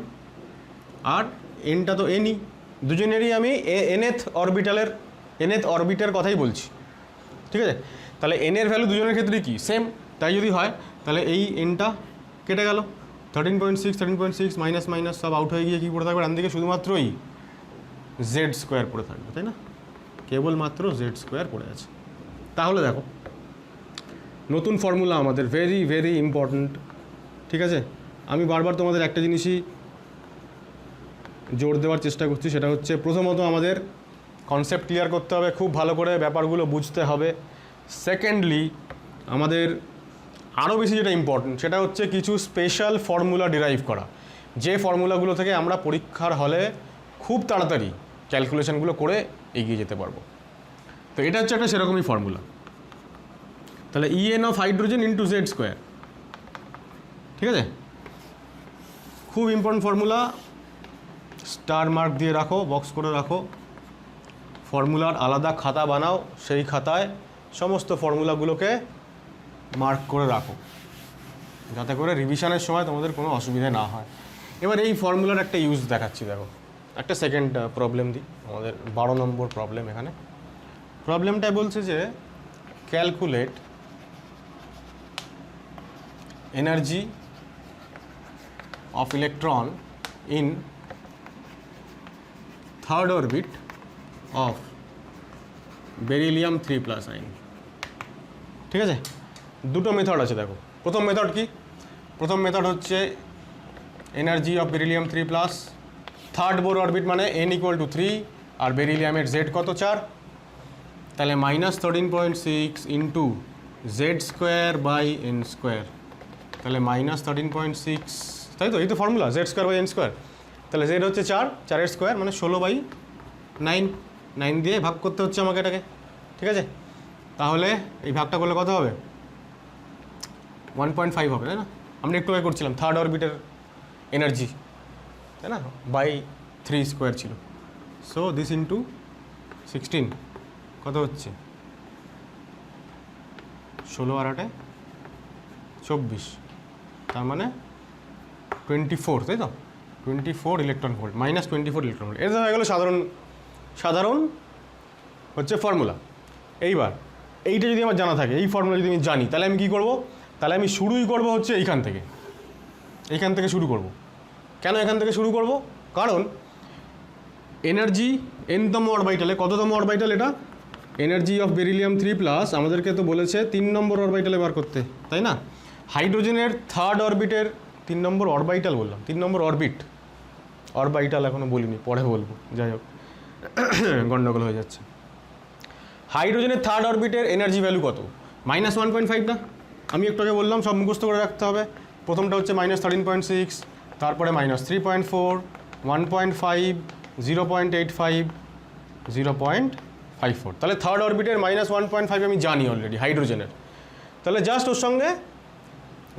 আর এনটা তো এনই, দুজনেরই আমি এনএথ অরবিটের কথাই বলছি, ঠিক আছে। তাহলে এনের ভ্যালু দুজনের ক্ষেত্রে কি সেম, তাই যদি হয় তাহলে এই এনটা কেটে গেল, 13.6 মাইনাস মাইনাস সব আউট হয়ে গিয়ে কী পড়ে থাকবে ডান দিকে, শুধুমাত্রই জেড স্কোয়ার পড়ে থাকবে, তাই না, কেবলমাত্র জেড স্কোয়ার পড়ে আছে। তাহলে দেখো নতুন ফর্মুলা আমাদের ভেরি ভেরি ইম্পর্ট্যান্ট, ঠিক আছে। আমি বারবার তোমাদের একটা জিনিসই জোর দেওয়ার চেষ্টা করছি, সেটা হচ্ছে প্রথমত আমাদের কনসেপ্ট ক্লিয়ার করতে হবে, খুব ভালো করে ব্যাপারগুলো বুঝতে হবে। সেকেন্ডলি আমাদের আরও বেশি যেটা ইম্পর্টেন্ট সেটা হচ্ছে কিছু স্পেশাল ফর্মুলা ডিরাইভ করা, যে ফর্মুলাগুলো থেকে আমরা পরীক্ষার হলে খুব তাড়াতাড়ি ক্যালকুলেশনগুলো করে এগিয়ে যেতে পারবো। তো এটা হচ্ছে একটা সেরকমই ফর্মুলা। তাহলে EN of hydrogen into Z square, ঠিক আছে, খুব ইম্পর্টেন্ট ফর্মুলা, স্টার মার্ক দিয়ে রাখো, বক্স করে রাখো। ফর্মুলার আলাদা খাতা বানাও, সেই খাতায় সমস্ত ফর্মুলাগুলোকে মার্ক করে রাখো, যাতে করে রিভিশনের সময় তোমাদের কোনো অসুবিধা না হয়। এবার এই ফর্মুলার একটা ইউজ দেখাচ্ছি, দেখো একটা সেকেন্ড প্রবলেম দিই, আমাদের 12 নম্বর প্রবলেম। এখানে প্রবলেমটাই বলছে যে calculate energy of electron in third orbit of beryllium 3+ ion, ঠিক আছে। দুটো মেথড আছে, দেখো প্রথম মেথড কি, প্রথম মেথড হচ্ছে energy of beryllium 3+, third Bohr orbit মানে n = 3, আর বেরিলিয়ামের জেড কত 4, তাহলে -13.6 into Z square by N square, তাহলে -13.6, তাই তো, এই তো formula, Z square by N square. তাহলে জেড হচ্ছে 4, 4-এর স্কোয়ার মানে 16/9, 9 দিয়ে ভাগ করতে হচ্ছে আমাকে এটাকে, ঠিক আছে। তাহলে এই ভাগটা করলে কত হবে, 1.5 হবে, তাই না। আমরা একটু আগে করছিলাম থার্ড অরবিটের এনার্জি, তাই না, বাই 3 স্কোয়ার ছিল। সো দিস ইন্টু 16 কত হচ্ছে, 16 আর 8 24, তার মানে 24, তাই তো, 24 ইলেকট্রন ভোল্ট, -24 ইলেকট্রন ভোল্ট। এটা হয়ে গেল সাধারণ হচ্ছে ফর্মুলা। এইবার এইটা যদি আমার জানা থাকে, এই ফর্মুলা যদি আমি জানি, তাহলে আমি কী করব, তাহলে আমি শুরুই করব হচ্ছে এইখান থেকে শুরু করব। কেন এখান থেকে শুরু করব, কারণ এনার্জি nতম অরবিটালে, কততম অরবিটাল এটা, এনার্জি অফ বেরিলিয়াম 3+, আমাদেরকে তো বলেছে 3 নম্বর অরবিটালে বার করতে, তাই না। হাইড্রোজেনের থার্ড অরবিটের 3 নম্বর অরবিটাল বললাম, 3 নম্বর অরবিটাল এখনও বলিনি, পরে বলবো, যাই হোক গন্ডগোল হয়ে যাচ্ছে। হাইড্রোজেনের থার্ড অরবিটের এনার্জি ভ্যালু কত, -1.5 না, আমি একটু আগে বললাম, সব মুখস্থ করে রাখতে হবে। প্রথমটা হচ্ছে -13.6, তারপরে -3.4, 1.5, 0.85, 0.54, তাহলে থার্ড অরবিটের -1.5 আমি জানি অলরেডি হাইড্রোজেনের। তাহলে জাস্ট ওর সঙ্গে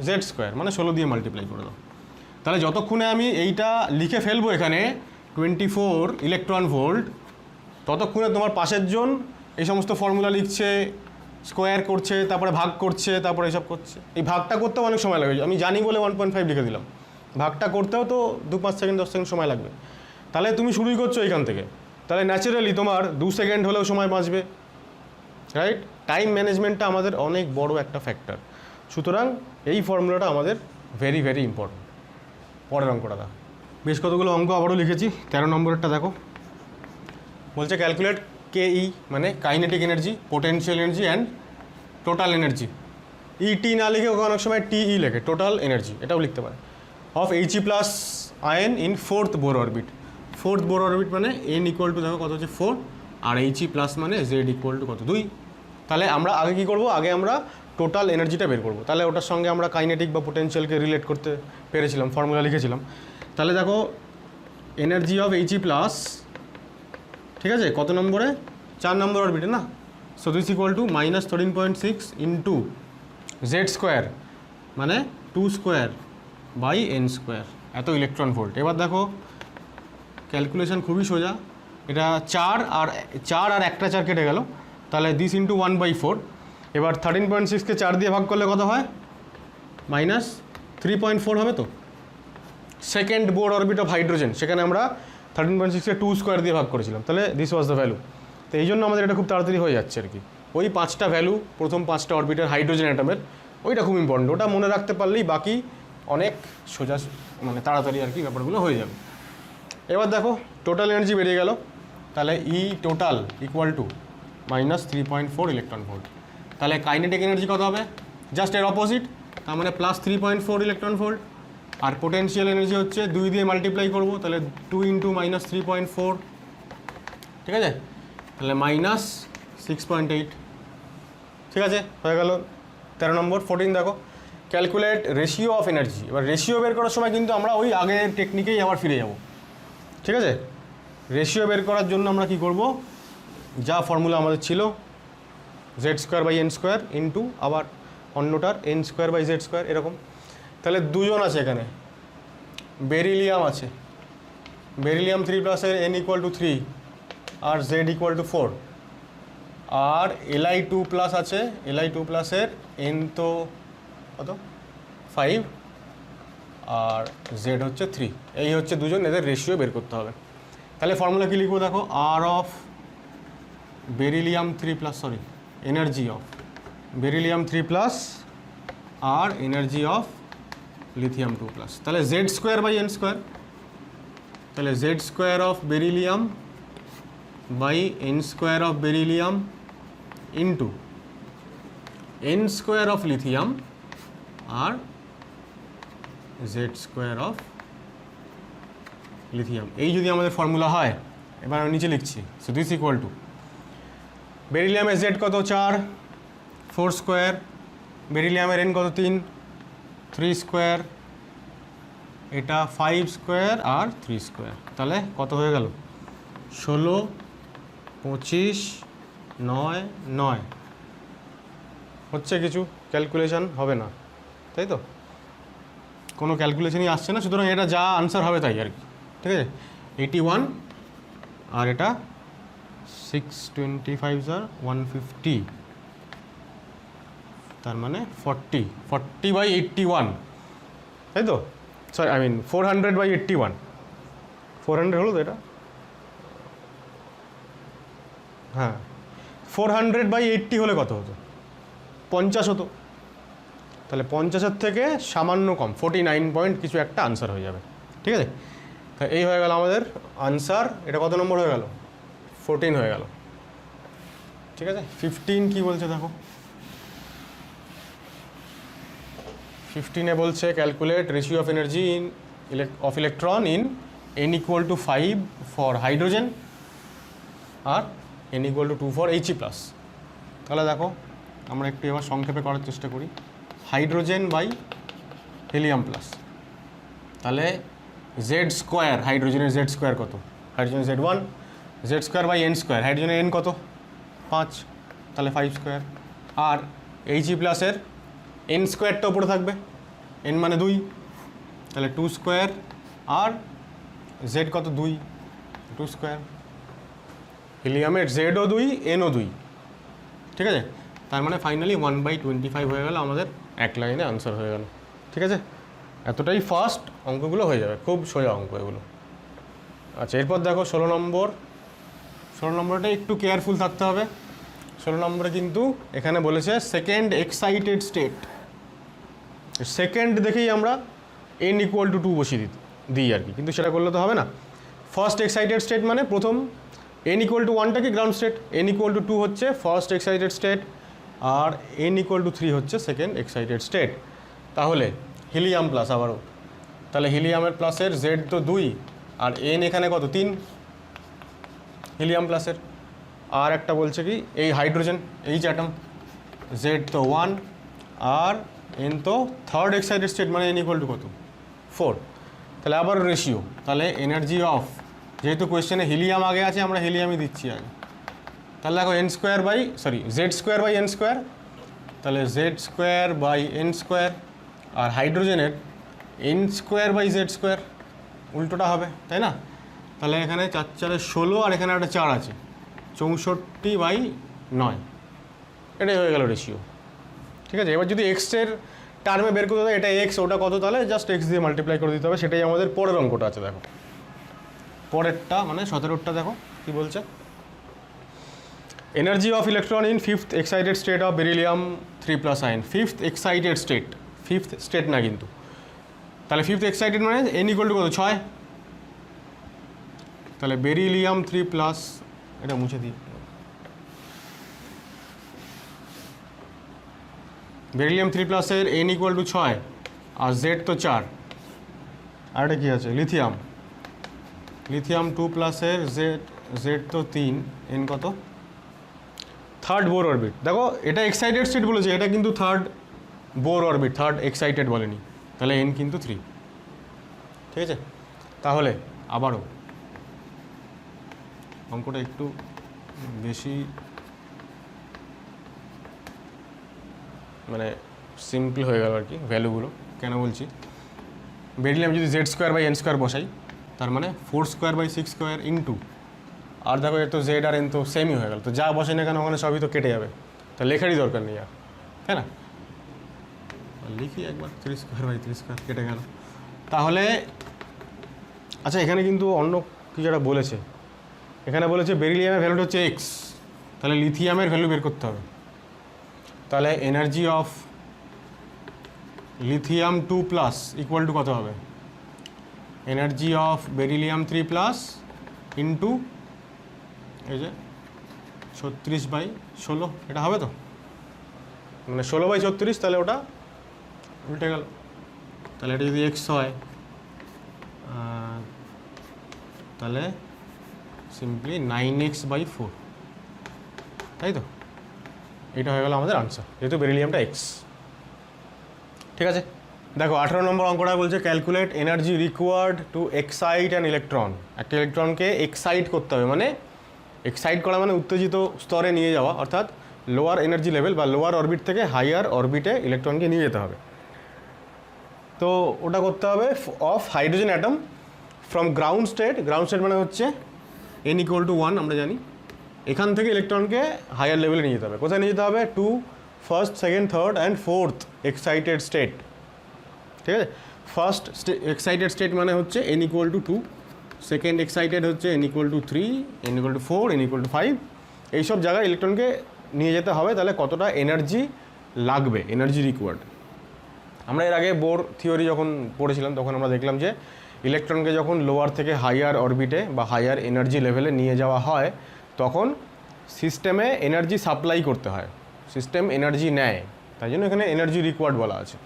জেড স্কোয়ার মানে 16 দিয়ে মাল্টিপ্লাই করে দাও। তাহলে যতক্ষণে আমি এইটা লিখে ফেলবো এখানে 24 ইলেকট্রন ভোল্ট, ততক্ষণে তোমার পাশের জন এই সমস্ত ফর্মুলা লিখছে, স্কোয়ার করছে, তারপরে ভাগ করছে, তারপরে এসব করছে। এই ভাগটা করতেও অনেক সময় লাগে, আমি জানি বলে 1.5 লিখে দিলাম, ভাগটা করতেও তো 2-5 সেকেন্ড 10 সেকেন্ড সময় লাগবে। তাহলে তুমি শুরুই করছো এইখান থেকে, তাহলে ন্যাচারালি তোমার 2 সেকেন্ড হলেও সময় বাঁচবে, রাইট। টাইম ম্যানেজমেন্টটা আমাদের অনেক বড় একটা ফ্যাক্টর, সুতরাং এই ফর্মুলাটা আমাদের ভেরি ভেরি ইম্পর্টেন্ট। পরের অঙ্কটা দেখো, বেশ কতগুলো অঙ্ক আবারও লিখেছি। 13 নম্বরেরটা দেখো, বলছে ক্যালকুলেট KE মানে kinetic energy, potential energy and total energy. ET না লিখে ওখানে অনেক সময় TE লেখে, টোটাল এনার্জি, এটাও লিখতে পারে, of He+ ion in 4th Bohr orbit. 4th Bohr orbit মানে n = দেখো কত হচ্ছে 4, আর He+ মানে z = কত 2। তাহলে আমরা আগে কী করবো, আগে আমরা টোটাল এনার্জিটা বের করবো, তাহলে ওটার সঙ্গে আমরা কাইনেটিক বা পোটেনশিয়ালকে রিলেট করতে পেরেছিলাম, ফর্মুলা লিখেছিলাম। তাহলে দেখো এনার্জি অফ He+, ঠিক আছে, কত নম্বরে, 4 নম্বর অরবিটে না। So this = -13.6 into Z square মানে 2 স্কোয়ার বাই n স্কোয়ার, এত ইলেকট্রন ভোল্ট। এবার দেখো ক্যালকুলেশন খুবই সোজা, এটা 4 আর একটা 4 কেটে গেল, তাহলে দিস ইন্টু 1/4। এবার 13.6কে 4 দিয়ে ভাগ করলে কত হয়? -3.4 হবে। তো second Bohr orbit of hydrogen, সেখানে আমরা 13.6কে 2 স্কোয়ার দিয়ে ভাগ করেছিলাম, তাহলে দিস ওয়াজ দ্য ভ্যালু। তো এই জন্য আমাদের এটা খুব তাড়াতাড়ি হয়ে যাচ্ছে আর কি। ওই 5টা ভ্যালু প্রথম 5টা অরবিটের হাইড্রোজেন অ্যাটমের, ওইটা খুব ইম্পর্টেন্ট। ওটা মনে রাখতে পারলেই বাকি অনেক সোজা, মানে তাড়াতাড়ি আর কি ব্যাপারগুলো হয়ে যাবে। এবার দেখো টোটাল এনার্জি বেরিয়ে গেল, তাহলে E total equal to -3.4 electron volt. তাহলে কাইনেটিক এনার্জি কত হবে? জাস্ট এর অপোজিট, তার মানে +3.4 ইলেকট্রন ভোল্ট। আর পোটেনশিয়াল এনার্জি হচ্ছে 2 দিয়ে মাল্টিপ্লাই করবো, তাহলে 2 × -3.4, ঠিক আছে? তাহলে -6.8, ঠিক আছে, হয়ে গেল 13 নম্বর। 14 দেখো, ক্যালকুলেট রেশিও অফ এনার্জি। এবার রেশিও বের করার সময় কিন্তু আমরা ওই আগের টেকনিকেই আবার ফিরে যাব, ঠিক আছে? রেশিও বের করার জন্য আমরা কি করব, যা ফর্মুলা আমাদের ছিল z²/n² ইন্টু আবার অন্যটার n²/z², এরকম। তাহলে দুজন আছে এখানে, বেরিলিয়াম আছে, বেরিলিয়াম 3+ এর n = 3 আর z = 4। আর Li2+ আছে, Li2+ এর n তো কত 5 আর z হচ্ছে 3। এই হচ্ছে দুজন, এদের রেশিও বের করতে হবে। তাহলে ফর্মুলা কি লিখবো দেখো, r of beryllium 3+, sorry energy of beryllium 3+ আর এনার্জি অফ লিথিয়াম 2+। তাহলে z²/n², তাহলে z² of beryllium by n² of beryllium into n² of lithium আর z² অফ লিথিয়াম। এই যদি আমাদের ফর্মুলা হয়, এবার আমি নিচে লিখছি, সো দিস ইকুয়াল টু বেরিলিয়ামের z কত 4, 4², বেরিলিয়ামের n কত 3, 3², এটা 5² আর 3²। তাহলে কত হয়ে গেল? 16, 25, 9, 9। হচ্ছে কিছু ক্যালকুলেশন হবে না, তাই তো? কোনো ক্যালকুলেশনই আসছে না, সুতরাং এটা যা আনসার হবে তাই আর কি, ঠিক আছে? 81 আর এটা 625 আর 150, তার মানে 40/81, তাই তো? সরি, 400/81, 400 হলো তো এটা? হ্যাঁ, 400/80 হলে কত হতো? 50 হতো। তাহলে 50-এর থেকে সামান্য কম, 49 পয়েন্ট কিছু একটা আনসার হয়ে যাবে, ঠিক আছে? তা এই হয়ে গেল আমাদের আনসার। এটা কত নম্বর হয়ে গেল? 14 হয়ে গেল, ঠিক আছে? 15 কি বলছে দেখো, 15-এ বলছে calculate ratio of energy of electron in n = 5 for hydrogen আর n = 2 ফর He+। তাহলে দেখো আমরা একটু এবার সংক্ষেপে করার চেষ্টা করি। হাইড্রোজেন বাই হিলিয়াম প্লাস, তাহলে z² হাইড্রোজেনের z² কত? হাইড্রোজেনের z1, z²/n², হাইড্রোজেনের n কত 5, তাহলে 5²। আর He+ এর n²টা উপরে থাকবে, n মানে 2, তাহলে 2² আর z কত 2, 2²। হিলিয়ামের zও 2, nও 2, ঠিক আছে? তার মানে ফাইনালি 1/25 হয়ে গেল আমাদের, এক লাইনে আনসার হয়ে গেল, ঠিক আছে? এতটাই ফাস্ট অঙ্কগুলো হয়ে যাবে, খুব সোজা অঙ্ক এগুলো। আচ্ছা, এরপর দেখো 16 নম্বর। 16 নম্বরটা একটু কেয়ারফুল থাকতে হবে। 16 নম্বরে কিন্তু এখানে বলেছে সেকেন্ড এক্সাইটেড স্টেট। সেকেন্ড দেখেই আমরা n = 2 বসিয়ে দিই আর কি, কিন্তু সেটা করলে তো হবে না। ফার্স্ট এক্সাইটেড স্টেট মানে প্রথম n = 1টা কি গ্রাউন্ড স্টেট, n = 2 হচ্ছে ফার্স্ট এক্সাইটেড স্টেট আর n = 3 হচ্ছে সেকেন্ড এক্সাইটেড স্টেট। তাহলে হিলিয়াম প্লাস আবারও, তাহলে হিলিয়ামের প্লাসের z তো 2 আর n এখানে কত 3 হিলিয়াম প্লাসের। আর একটা বলছে কি এই হাইড্রোজেন এইচ অ্যাটম, z তো 1 আর n তো থার্ড এক্সাইটেড স্টেট, মানে n = কত 4। তাহলে আবার রেশিও, তাহলে এনার্জি অফ, যেহেতু কোয়েশ্চেনে হিলিয়াম আগে আছে আমরা হিলিয়ামই দিচ্ছি আগে। তাহলে দেখো z²/n², তাহলে z²/n², আর হাইড্রোজেনের n²/z², উল্টোটা হবে, তাই না? তাহলে এখানে 4 4 16 আর এখানে একটা 4 আছে, 64/9, এটাই হয়ে গেল রেশিও। ঠিক আছে, এবার যদি এক্সের টার্মে বের করতে হয় এটা এক্স ওটা কত, তাহলে জাস্ট এক্স দিয়ে মাল্টিপ্লাই করে দিতে হবে। সেটাই আমাদের পরের অঙ্কটা আছে। দেখো পরেরটা মানে 17টা দেখো কি বলছে। Energy of electron in fifth excited state of beryllium 3+ ion. Fifth excited state, fifth state না কিন্তু, তাহলে ফিফথ এক্সাইটেড মানে n = কত 6, তাহলে বেরিলিয়াম 3+, এটা মুছে দিই, বেরিলিয়াম 3+ এর n = 6 আর z তো 4, আর এটা কী আছে লিথিয়াম, লিথিয়াম 2+ এর z তো 3, n কত, থার্ড বোর অরবিট। দেখো এটা এক্সাইটেড স্টেট বলেছে, এটা কিন্তু third Bohr orbit, third excited বলেনি, তাহলে n কিন্তু 3। ঠিক আছে, তাহলে আবারও অঙ্কটা একটু বেশি মানে সিম্পল হয়ে গেল আর কি ভ্যালুগুলো। কেন বলছি, বেরিলিয়াম যদি z²/n² বসাই, তার মানে 4²/6² ইন্টু, আর দেখো এর তো z আর n তো সেমই হয়ে গেল, তো যা বসে না কেন ওখানে সবই তো কেটে যাবে, তা লেখারই দরকার নেই আর, তাই না? লিখি একবার 3² কেটে গেল। তাহলে আচ্ছা এখানে কিন্তু অন্য কিছু একটা বলেছে, এখানে বলেছে বেরিলিয়ামের ভ্যালুটা হচ্ছে এক্স, তাহলে লিথিয়ামের ভ্যালু বের করতে হবে। তাহলে energy of lithium 2+ equal to কত হবে, এনার্জি অফ বেরিলিয়াম 3+ ইন্টু এই যে 36/16, এটা হবে তো, মানে 16/36, তাহলে ওটা উল্টে গেল। তাহলে এটা যদি এক্স হয় তাহলে সিম্পলি 9x/4, তাই তো, এটা হয়ে গেল আমাদের আনসার, যেহেতু বেরিলিয়ামটা এক্স। ঠিক আছে, দেখো 18 নম্বর অঙ্কটা বলছে calculate energy required to excite an electron. একটা ইলেকট্রনকে এক্সাইট করতে হবে, মানে এক্সাইট করা মানে উত্তেজিত স্তরে নিয়ে যাওয়া, অর্থাৎ লোয়ার এনার্জি লেভেল বা লোয়ার অরবিট থেকে হাইয়ার অরবিটে ইলেকট্রনকে নিয়ে যেতে হবে। তো ওটা করতে হবে of hydrogen atom from ground state, ground state মানে হচ্ছে n = 1 আমরা জানি, এখান থেকে ইলেকট্রনকে হায়ার লেভেলে নিয়ে যেতে হবে। কোথায় নিয়ে যেতে হবে, to first, second, third and fourth excited state. ঠিক আছে, ফার্স্ট এক্সাইটেড স্টেট মানে হচ্ছে n = 2, সেকেন্ড এক্সাইটেড হচ্ছে n = 3, n = 4, n = 5, এইসব জায়গায় ইলেকট্রনকে নিয়ে যেতে হবে। তাহলে কতটা এনার্জি লাগবে, এনার্জি রিকোয়ার্ড। আমরা এর আগে বোর থিওরি যখন পড়েছিলাম তখন আমরা দেখলাম যে ইলেকট্রনকে যখন লোয়ার থেকে হাইয়ার অরবিটে বা হাইয়ার এনার্জি লেভেলে নিয়ে যাওয়া হয় তখন সিস্টেমে এনার্জি সাপ্লাই করতে হয়, সিস্টেম এনার্জি নেয়, তাই জন্য এখানে এনার্জি রিকোয়ার্ড বলা আছে।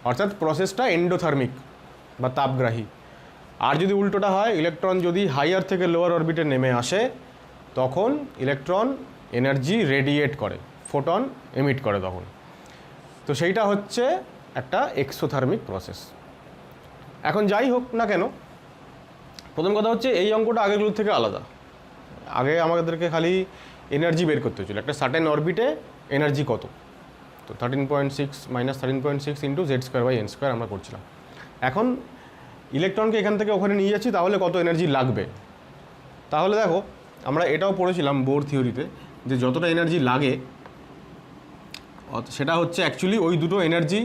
অর্থাৎ প্রসেসটা এন্ডোথার্মিক বা তাপগ্রাহী। আর যদি উল্টোটা হয়, ইলেকট্রন যদি হাইয়ার থেকে লোয়ার অরবিটে নেমে আসে তখন ইলেকট্রন এনার্জি রেডিয়েট করে, ফোটন এমিট করে তখন, তো সেইটা হচ্ছে একটা এক্সোথার্মিক প্রসেস। এখন যাই হোক না কেন, প্রথম কথা হচ্ছে এই অঙ্কটা আগেরগুলোর থেকে আলাদা। আগে আমাদেরকে খালি এনার্জি বের করতে হচ্ছিল, একটা সার্টেন অরবিটে এনার্জি কত, তো 13.6 - 13.6 ইন্টু z²/n² আমরা করছিলাম। এখন ইলেকট্রনকে এখান থেকে ওখানে নিয়ে যাচ্ছি, তাহলে কত এনার্জি লাগবে। তাহলে দেখো আমরা এটাও পড়েছিলাম বোর থিওরিতে যে যতটা এনার্জি লাগে সেটা হচ্ছে অ্যাকচুয়ালি ওই দুটো এনার্জি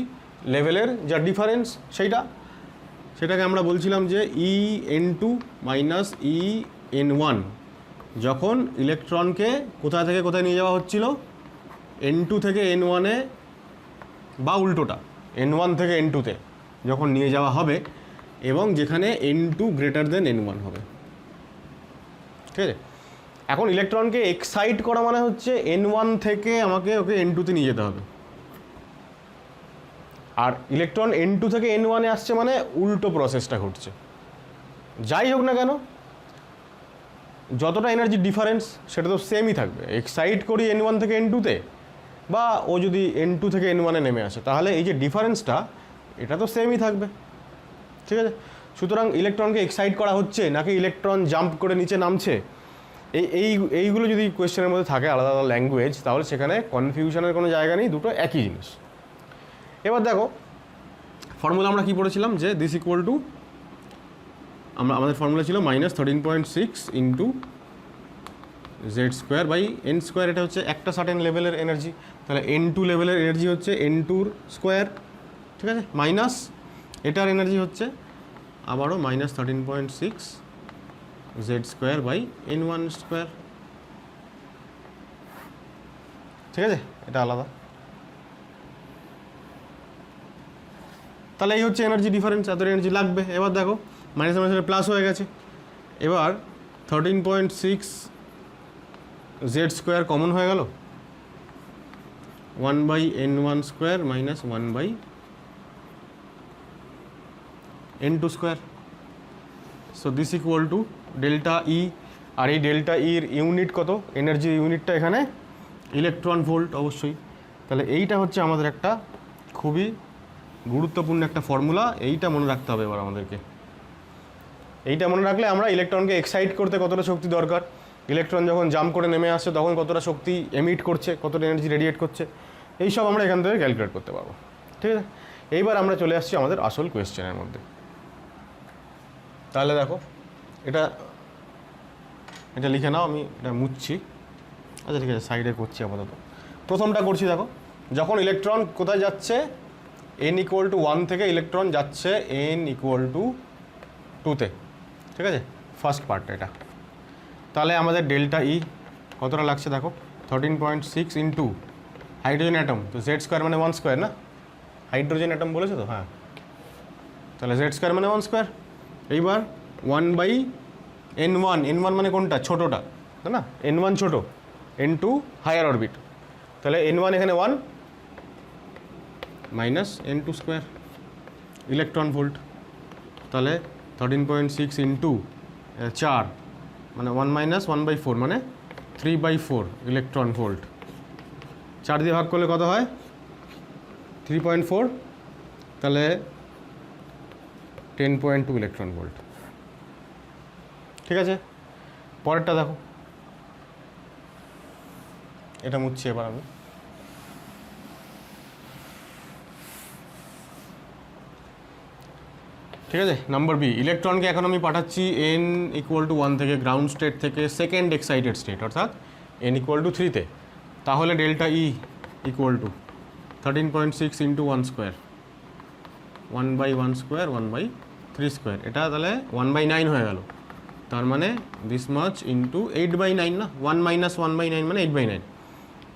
লেভেলের যা ডিফারেন্স সেটাকে আমরা বলছিলাম যে En2 - En1। যখন ইলেকট্রনকে কোথা থেকে কোথায় নিয়ে যাওয়া হচ্ছিল, N2 থেকে N1-এ বা উল্টোটা N1 থেকে N2-তে যখন নিয়ে যাওয়া হবে এবং যেখানে N2 > N1 হবে। ঠিক আছে, এখন ইলেকট্রনকে এক্সাইট করা মানে হচ্ছে N1 থেকে আমাকে ওকে N2-তে নিয়ে যেতে হবে, আর ইলেকট্রন N2 থেকে N1-এ আসছে মানে উল্টো প্রসেসটা ঘটছে। যাই হোক না কেন, যতটা এনার্জি ডিফারেন্স সেটা তো সেমই থাকবে। এক্সাইট করি N1 থেকে N2-তে বা ও যদি N2 থেকে N1-এ নেমে আসে, তাহলে এই যে ডিফারেন্সটা এটা তো সেমই থাকবে। ঠিক আছে, সুতরাং ইলেকট্রনকে এক্সাইট করা হচ্ছে নাকি ইলেকট্রন জাম্প করে নিচে নামছে, এইগুলো যদি কোয়েশ্চেনের মধ্যে থাকে আলাদা আলাদা ল্যাঙ্গুয়েজ, তাহলে সেখানে কনফিউশনের কোনো জায়গা নেই, দুটো একই জিনিস। এবার দেখো ফর্মুলা আমরা কি পড়েছিলাম যে দিস ইকুয়াল টু আমাদের ফর্মুলা ছিল -13.6 into Z square by N square. এটা হচ্ছে একটা সার্টেন লেভেলের এনার্জি, তাহলে N2 লেভেলের এনার্জি হচ্ছে N2 স্কোয়ার, ঠিক আছে, মাইনাস এটার এনার্জি হচ্ছে আবারও -13.6 Z square by N1 square, ঠিক আছে, এটা আলাদা। তাহলে এই হচ্ছে এনার্জি ডিফারেন্স, এত এনার্জি লাগবে। এবার দেখো মাইনাস মাইনাসে প্লাস হয়ে গেছে, এবার 13.6 জেড স্কোয়ার কমন হয়ে গেল, 1/N1 square minus 1/N2 square. So this equal to delta E. আর এই ডেল্টা ইর ইউনিট কত? এনার্জির ইউনিটটা এখানে ইলেকট্রন ভোল্ট অবশ্যই। তাহলে এইটা হচ্ছে আমাদের একটা খুবই গুরুত্বপূর্ণ একটা ফর্মুলা, এইটা মনে রাখতে হবে এবার আমাদেরকে। এইটা মনে রাখলে আমরা ইলেকট্রনকে এক্সাইট করতে কতটা শক্তি দরকার, ইলেকট্রন যখন জাম্প করে নেমে আসছে তখন কতটা শক্তি এমিট করছে, কতটা এনার্জি রেডিয়েট করছে, এই সব আমরা এখান থেকে ক্যালকুলেট করতে পারবো, ঠিক আছে। এইবার আমরা চলে আসছি আমাদের আসল কোয়েশ্চেনের মধ্যে। তাহলে দেখো এটা লিখে নাও, আমি এটা মুছছি। আচ্ছা ঠিক আছে, সাইডে করছি আপাতত। প্রথমটা করছি, দেখো যখন ইলেকট্রন কোথায় যাচ্ছে, n=1 থেকে ইলেকট্রন যাচ্ছে n=2-তে, ঠিক আছে, ফার্স্ট পার্টটা এটা। তাহলে আমাদের ডেল্টা ই কতটা লাগছে দেখো, 13.6 ইন্টু হাইড্রোজেন অ্যাটম, তো জেড স্কোয়ার মানে 1 স্কোয়ার না, হাইড্রোজেন অ্যাটম বলেছে তো, হ্যাঁ, তাহলে জেড স্কোয়ার মানে 1 স্কোয়ার। এইবার 1/N1, N1 মানে কোনটা, ছোটোটা, তাই না, N1 ছোটো, N2 হায়ার অরবিট, তাহলে N1 এখানে 1 minus N2 square electron volt. তাহলে 13.6 ইন্টু 4 মানে 1 মাইনাস 1/4 মানে 3/4 ইলেকট্রন ভোল্ট। 4 দিয়ে ভাগ করলে কত হয়, 3.4, তাহলে 10.2 ইলেকট্রন ভোল্ট, ঠিক আছে। পরেরটা দেখো, এটা মুছছি এবার আমি। ঠিক আছে, নাম্বার বি, ইলেকট্রনকে এখন আমি পাঠাচ্ছি n=1 থেকে, গ্রাউন্ড স্টেট থেকে সেকেন্ড এক্সাইটেড স্টেট অর্থাৎ n=3-তে। তাহলে delta E equal to 13.6 into 1 square, 1/1 square 1/3 square, এটা তাহলে 1/9 হয়ে গেল। তার মানে দিস মাচ ইন্টু 8/9 না, 1 মাইনাস 1/9 মানে 8/9,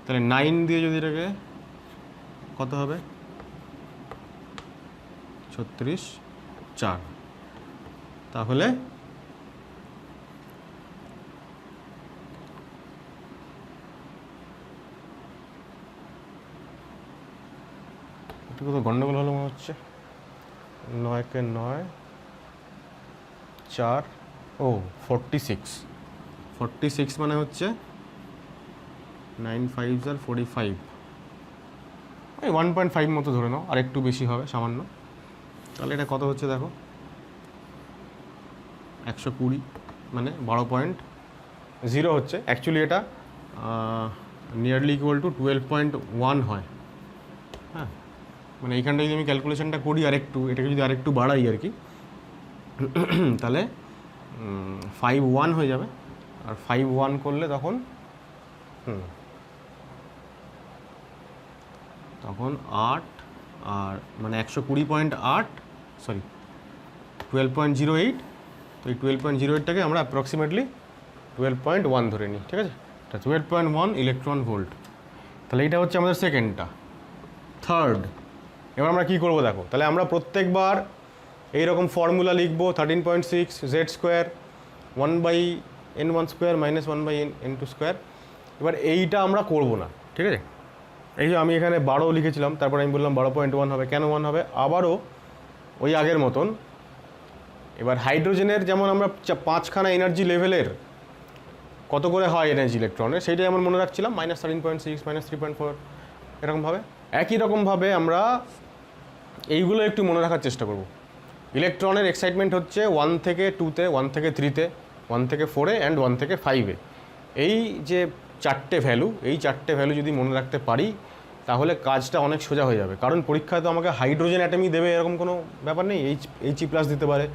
তাহলে 9 দিয়ে যদি এটাকে কত হবে, 36/4, তাহলে একটু কত গন্ডগোল হলো মনে হচ্ছে, 9 কে 9 4 ও 46 মানে হচ্ছে 9 5s আর 45, ওই 1.5 মতো ধরে নাও, আর একটু বেশি হবে সামান্য। তাহলে এটা কত হচ্ছে দেখো, 120 মানে 12.0 হচ্ছে। অ্যাকচুয়ালি এটা নিয়ারলি ইকুয়াল টু 12.1 হয়, হ্যাঁ, মানে এইখানটা যদি আমি ক্যালকুলেশনটা করি আরেকটু, এটাকে যদি আরেকটু বাড়াই আর কি, তাহলে 5.1 হয়ে যাবে। আর 5.1 করলে তখন তখন 8 আর মানে 120.8, সরি 12.08, তো এই 12.08টাকে আমরা অ্যাপ্রক্সিমেটলি 12.1 ধরে নিই, ঠিক আছে, এটা 12.1 ইলেকট্রন ভোল্ট। তাহলে এইটা হচ্ছে আমাদের সেকেন্ডটা। থার্ড, এবার আমরা কী করবো দেখো, তাহলে আমরা প্রত্যেকবার এইরকম ফর্মুলা লিখবো, 13.6 Z square 1/N1 square minus 1/N2 square. এবার এইটা আমরা করবো না, ঠিক আছে, এই যে আমি এখানে 12 লিখেছিলাম, তারপর আমি বললাম 12.1 হবে, কেন 1 হবে, আবারও ওই আগের মতন। এবার হাইড্রোজেনের যেমন আমরা 5খানা এনার্জি লেভেলের কত করে হয় এনার্জি ইলেকট্রনের, সেইটাই আমরা মনে রাখছিলাম, -13.6 -3.4 এরকমভাবে। একই রকমভাবে আমরা এইগুলো একটু মনে রাখার চেষ্টা করব। ইলেকট্রনের এক্সাইটমেন্ট হচ্ছে 1 থেকে 2-তে, 1 থেকে 3-তে, 1 থেকে 4-এ অ্যান্ড 1 থেকে 5-এ। এই যে 4টে ভ্যালু, এই 4টে ভ্যালু যদি মনে রাখতে পারি তাহলে কাজটা অনেক সোজা হয়ে যাবে। কারণ পরীক্ষায় তো আমাকে হাইড্রোজেন অ্যাটমই দেবে এরকম কোনো ব্যাপার নেই, He+ দিতে পারে,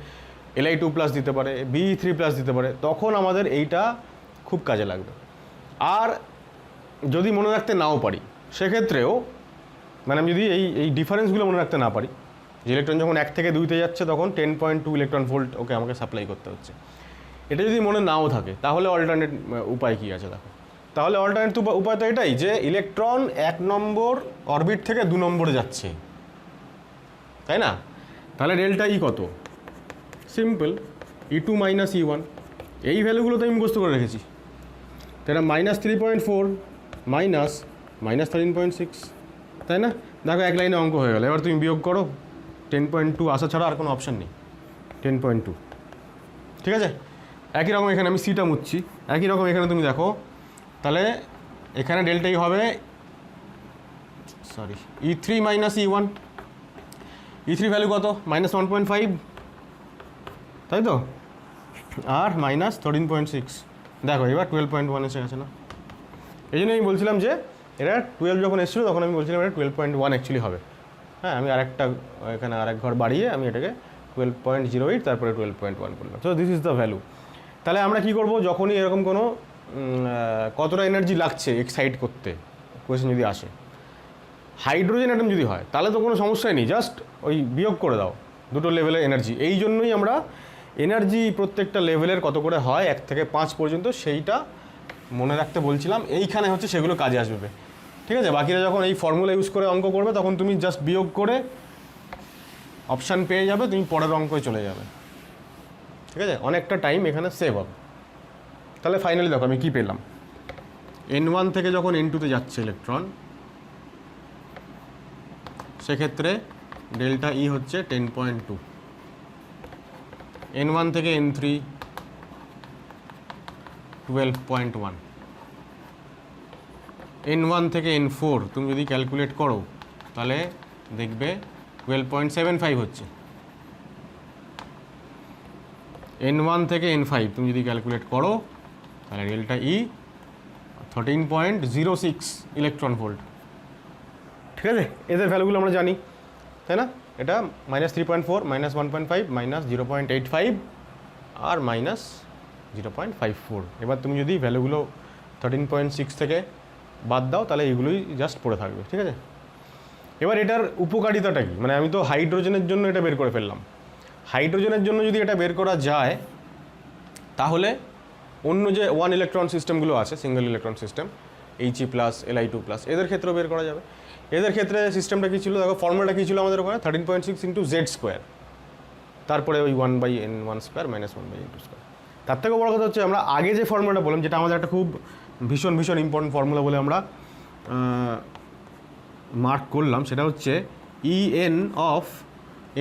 Li2+ দিতে পারে, Be3+ দিতে পারে, তখন আমাদের এইটা খুব কাজে লাগবে। আর যদি মনে রাখতে নাও পারি সেক্ষেত্রেও মানে আমি যদি এই ডিফারেন্সগুলো মনে রাখতে না পারি, যে ইলেকট্রন যখন 1 থেকে 2-তে যাচ্ছে তখন 10.2 ইলেকট্রন ভোল্ট ওকে আমাকে সাপ্লাই করতে হচ্ছে, এটা যদি মনে নাও থাকে তাহলে অল্টারনেট উপায় কী আছে দেখো। তাহলে অল্টারনেট উপায় তো এটাই যে ইলেকট্রন 1 নম্বর অরবিট থেকে 2 নম্বরে যাচ্ছে, তাই না? তাহলে ডেল্টা ই কত? সিম্পল, E2 মাইনাস E1, এই ভ্যালুগুলো তো আমি মুখস্থ করে রেখেছি। তাহলে -3.4 মাইনাস -13.6, তাই না? দেখো এক লাইনে অঙ্ক হয়ে গেল। এবার তুমি বিয়োগ করো, 10.2 আসা ছাড়া আর কোনো অপশান নেই, 10.2, ঠিক আছে? একই রকম এখানে আমি সিটা মুচ্ছি, একই রকম এখানে তুমি দেখো, তাহলে এখানে ডেল্টা ই হবে E3 minus E1, E3 value কত? -1.5, তাই তো, আর -13.6, দেখো এবার 12.1 এসে গেছে না? এই জন্য আমি বলছিলাম যে এটা 12 যখন এসেছিলো তখন আমি বলছিলাম এটা 12.1 অ্যাকচুয়ালি হবে। হ্যাঁ, আমি আরেকটা এখানে আরেক ঘর বাড়িয়ে আমি এটাকে 12.08 তারপরে 12.1 করলাম। So this is the value. তাহলে আমরা কী করবো, যখনই এরকম কোনো কতটা এনার্জি লাগছে এক্সাইট করতে কোয়েশ্চেন যদি আসে, হাইড্রোজেন অ্যাটম যদি হয় তাহলে তো কোনো সমস্যাই নেই, জাস্ট ওই বিয়োগ করে দাও দুটো লেভেলের এনার্জি। এই জন্যই আমরা এনার্জি প্রত্যেকটা লেভেলের কত করে হয় 1 থেকে 5 পর্যন্ত সেইটা মনে রাখতে বলছিলাম। এইখানে হচ্ছে সেগুলো কাজে আসবে, ঠিক আছে? বাকিরা যখন এই ফর্মুলা ইউজ করে অঙ্ক করবে তখন তুমি জাস্ট বিয়োগ করে অপশান পেয়ে যাবে, তুমি পরের অঙ্কয় চলে যাবে, ঠিক আছে? অনেকটা টাইম এখানে সেভ হবে। তাহলে ফাইনালি দেখো আমি কী পেলাম, N1 থেকে যখন N2-তে যাচ্ছে ইলেকট্রন সেক্ষেত্রে ডেল্টা ই হচ্ছে 10.2, N1 থেকে N3 12.1, N1 থেকে N4 তুমি যদি ক্যালকুলেট করো তাহলে দেখবে 12.75 হচ্ছে, N1 থেকে N5 তুমি যদি ক্যালকুলেট করো তাহলে ডেল্টা ই 13.06 ইলেকট্রন ভোল্ট, ঠিক আছে? এদের ভ্যালুগুলো আমরা জানি, তাই না? এটা -3.4, -1.5, -0.85 আর -0.54। এবার তুমি যদি ভ্যালুগুলো 13.6 থেকে বাদ দাও তাহলে এইগুলোই জাস্ট পড়ে থাকবে, ঠিক আছে? এবার এটার উপকারিতাটা কি, মানে আমি তো হাইড্রোজেনের জন্য এটা বের করে ফেললাম। হাইড্রোজেনের জন্য যদি এটা বের করা যায় তাহলে অন্য যে 1 ইলেকট্রন সিস্টেমগুলো আছে, single electron system, He+, Li2+, এদের ক্ষেত্রেও বের করা যাবে। এদের ক্ষেত্রে সিস্টেমটা কী ছিল দেখো, ফর্মুলাটা কী ছিল আমাদের ওখানে 13.6 × Z², তারপরে ওই 1/n1² - 1/n2²। তার থেকে বড় কথা হচ্ছে আমরা আগে যে ফর্মুলাটা বললাম, যেটা আমাদের একটা খুব ভীষণ ইম্পর্টেন্ট ফর্মুলা বলে আমরা মার্ক করলাম, সেটা হচ্ছে En of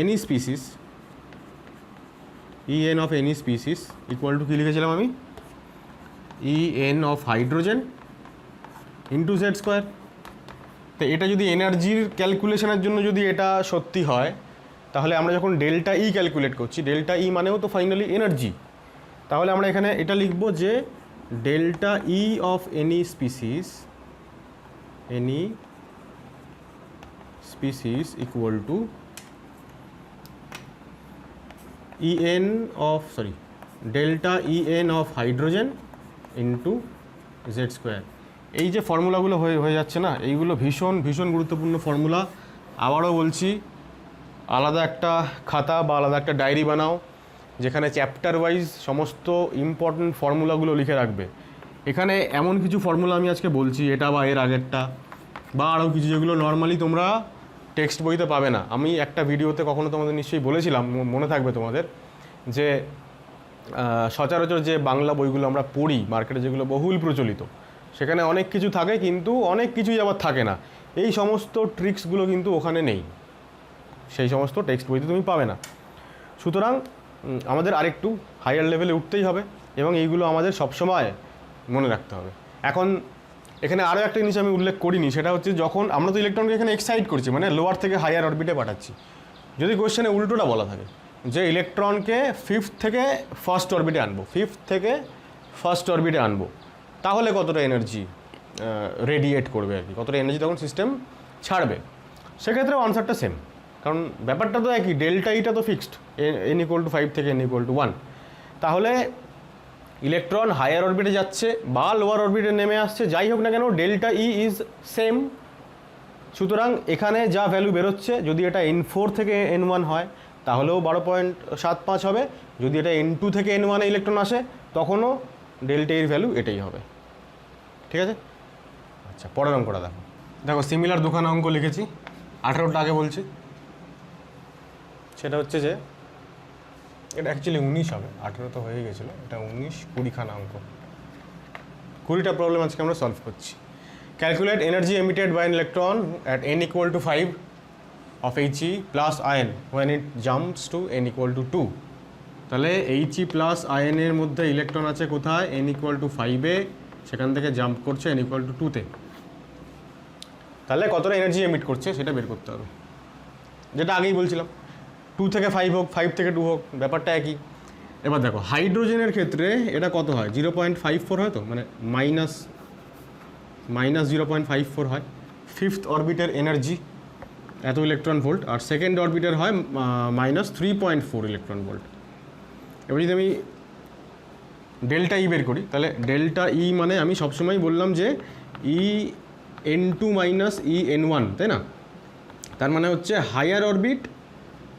any species, En of any species equal to কী লিখেছিলাম আমি, En of hydrogen into Z²। তো এটা যদি এনার্জির ক্যালকুলেশনের জন্য যদি এটা সত্যি হয় তাহলে আমরা যখন ডেল্টা ই ক্যালকুলেট করছি, ডেল্টা ই মানেও তো ফাইনালি এনার্জি, তাহলে আমরা এখানে এটা লিখব যে delta E of any species equal to delta En of hydrogen into Z²। এই যে ফর্মুলাগুলো হয়ে যাচ্ছে না, এইগুলো ভীষণ গুরুত্বপূর্ণ ফর্মুলা। আবারও বলছি, আলাদা একটা খাতা বা আলাদা একটা ডায়েরি বানাও যেখানে চ্যাপ্টার ওয়াইজ সমস্ত ইম্পর্টেন্ট ফর্মুলাগুলো লিখে রাখবে। এখানে এমন কিছু ফর্মুলা আমি আজকে বলছি, এটা বা এর আগেরটা বা আরও কিছু, যেগুলো নর্মালি তোমরা টেক্সট বইতে পাবে না। আমি একটা ভিডিওতে কখনো তোমাদের নিশ্চয়ই বলেছিলাম, মনে থাকবে তোমাদের, যে সচরাচর যে বাংলা বইগুলো আমরা পড়ি মার্কেটে, যেগুলো বহুল প্রচলিত, সেখানে অনেক কিছু থাকে কিন্তু অনেক কিছুই আবার থাকে না। এই সমস্ত ট্রিক্সগুলো কিন্তু ওখানে নেই, সেই সমস্ত টেক্সট বইতে তুমি পাবে না। সুতরাং আমাদের আরেকটু হায়ার লেভেলে উঠতেই হবে এবং এইগুলো আমাদের সবসময় মনে রাখতে হবে। এখন এখানে আরও একটা জিনিস আমি উল্লেখ করিনি, সেটা হচ্ছে যখন আমরা তো ইলেকট্রনকে এখানে এক্সাইট করছি, মানে লোয়ার থেকে হায়ার অরবিটে পাঠাচ্ছি, যদি কোয়েশ্চেনে উল্টোটা বলা থাকে যে ইলেকট্রনকে 5th থেকে 1st অরবিটে আনবো, তাহলে কতটা এনার্জি রেডিয়েট করবে আর কি, কতটা এনার্জি তখন সিস্টেম ছাড়বে, সেক্ষেত্রেও আনসারটা সেম। কারণ ব্যাপারটা তো একই, ডেল্টা ইটা তো ফিক্সড, n ইকুয়াল টু 5 থেকে n ইকুয়াল টু 1। তাহলে ইলেকট্রন হায়ার অরবিটে যাচ্ছে বা লোয়ার অরবিটে নেমে আসছে, যাই হোক না কেন ডেল্টা ই ইজ সেম। সুতরাং এখানে যা ভ্যালু বেরোচ্ছে, যদি এটা n4 থেকে n1 হয় তাহলেও 12.75 হবে, যদি এটা n2 থেকে n1 এ ইলেকট্রন আসে তখনও ডেল্টা এর ভ্যালু এটাই হবে। ঠিক আছে, আচ্ছা পরের অঙ্কটা দেখো। দেখো সিমিলার দুখানা অঙ্ক লিখেছি, 18টা আগে বলছি। সেটা হচ্ছে যে এটা অ্যাকচুয়ালি 19 হবে, 18 তো হয়ে গেছিলো, এটা 19-20খানা অঙ্ক, 20টা প্রবলেম আজকে আমরা সলভ করছি। Calculate energy emitted by an electron at n equal to 5 of He plus ion when it jumps to n equal to 2। তাহলে He প্লাস আয়নের মধ্যে ইলেকট্রন আছে কোথায়, n ইকুয়াল টু 5-এ, সেখান থেকে জাম্প করছে n ইকুয়াল টু 2-তে। তাহলে কতটা এনার্জি এমিট করছে সেটা বের করতে হবে, যেটা আগেই বলছিলাম 2 থেকে 5 হোক 5 থেকে 2 হোক ব্যাপারটা একই। এবার দেখো হাইড্রোজেনের ক্ষেত্রে এটা কত হয়, 0.54 হয়, তো মানে মাইনাস 0.54 হয়। ফিফথ অরবিটের এনার্জি এত ইলেকট্রন ভোল্ট, আর সেকেন্ড অরবিটের হয় -3.4 ইলেকট্রন ভোল্ট। এবার যদি আমি ডেল্টা ই বের করি, তাহলে ডেল্টা ই মানে আমি সবসময় বললাম যে en2 মাইনাস en1, তাই না? তার মানে হচ্ছে higher orbit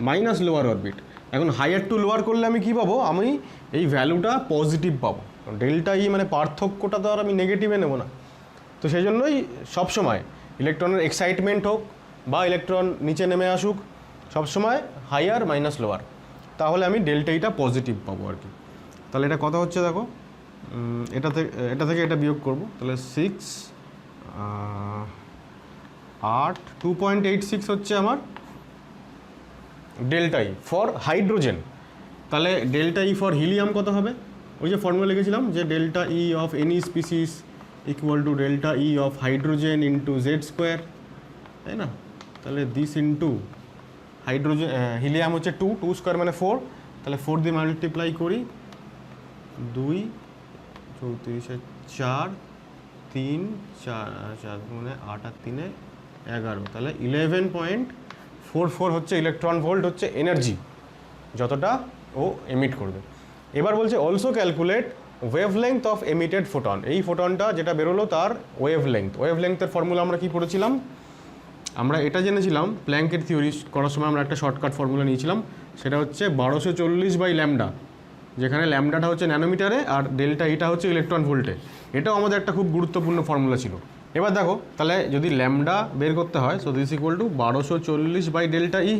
minus lower orbit. এখন হায়ার টু লোয়ার করলে আমি কী পাবো, আমি এই ভ্যালুটা পজিটিভ পাবো। ডেল্টা ই মানে পার্থক্যটা তো আর আমি নেগেটিভে নেব না, তো সেই জন্যই সবসময় ইলেকট্রনের এক্সাইটমেন্ট হোক বা ইলেকট্রন নিচে নেমে আসুক, সবসময় হায়ার মাইনাস লোয়ার, তাহলে আমি ডেল্টা ইটা পজিটিভ পাবো আর কি। তাহলে এটা কত হচ্ছে দেখো, এটা থেকে এটা বিয়োগ করব, তাহলে 6 8 2.86 হচ্ছে আমার ডেল্টা ই ফর হাইড্রোজেন। তাহলে ডেল্টা ই ফর হিলিয়াম কত হবে, ওই যে ফর্মুলা লিখেছিলাম যে delta E of any species equal to delta E of hydrogen into Z square, তাই না? তাহলে দিস ইন্টু হাইড্রোজেন, হিলিয়াম হচ্ছে 2 স্কোয়ার মানে 4, তাহলে 4 দিয়ে মাল্টিপ্লাই করি, 2 34 4 3 4 মানে 8 আর 3 11, তাহলে 11.44 হচ্ছে ইলেকট্রন ভোল্ট হচ্ছে এনার্জি যতটা ও এমিট করবে। এবার বলছে also calculate wavelength of emitted photon. এই ফোটনটা যেটা বেরোলো তার ওয়েভলেংথের ফর্মুলা আমরা কি পড়েছিলাম, আমরা এটা জেনেছিলাম প্ল্যাঙ্কের থিওরি করার সময় আমরা একটা শর্টকাট ফর্মুলা নিয়েছিলাম, সেটা হচ্ছে 1240/ল্যামডা, যেখানে ল্যামডাটা হচ্ছে ন্যানোমিটারে আর ডেল্টা ইটা হচ্ছে ইলেকট্রন ভোল্টে। এটাও আমাদের একটা খুব গুরুত্বপূর্ণ ফর্মুলা ছিল। এবার দেখো তাহলে যদি ল্যামডা বের করতে হয়, so this equal two 1240/ΔE,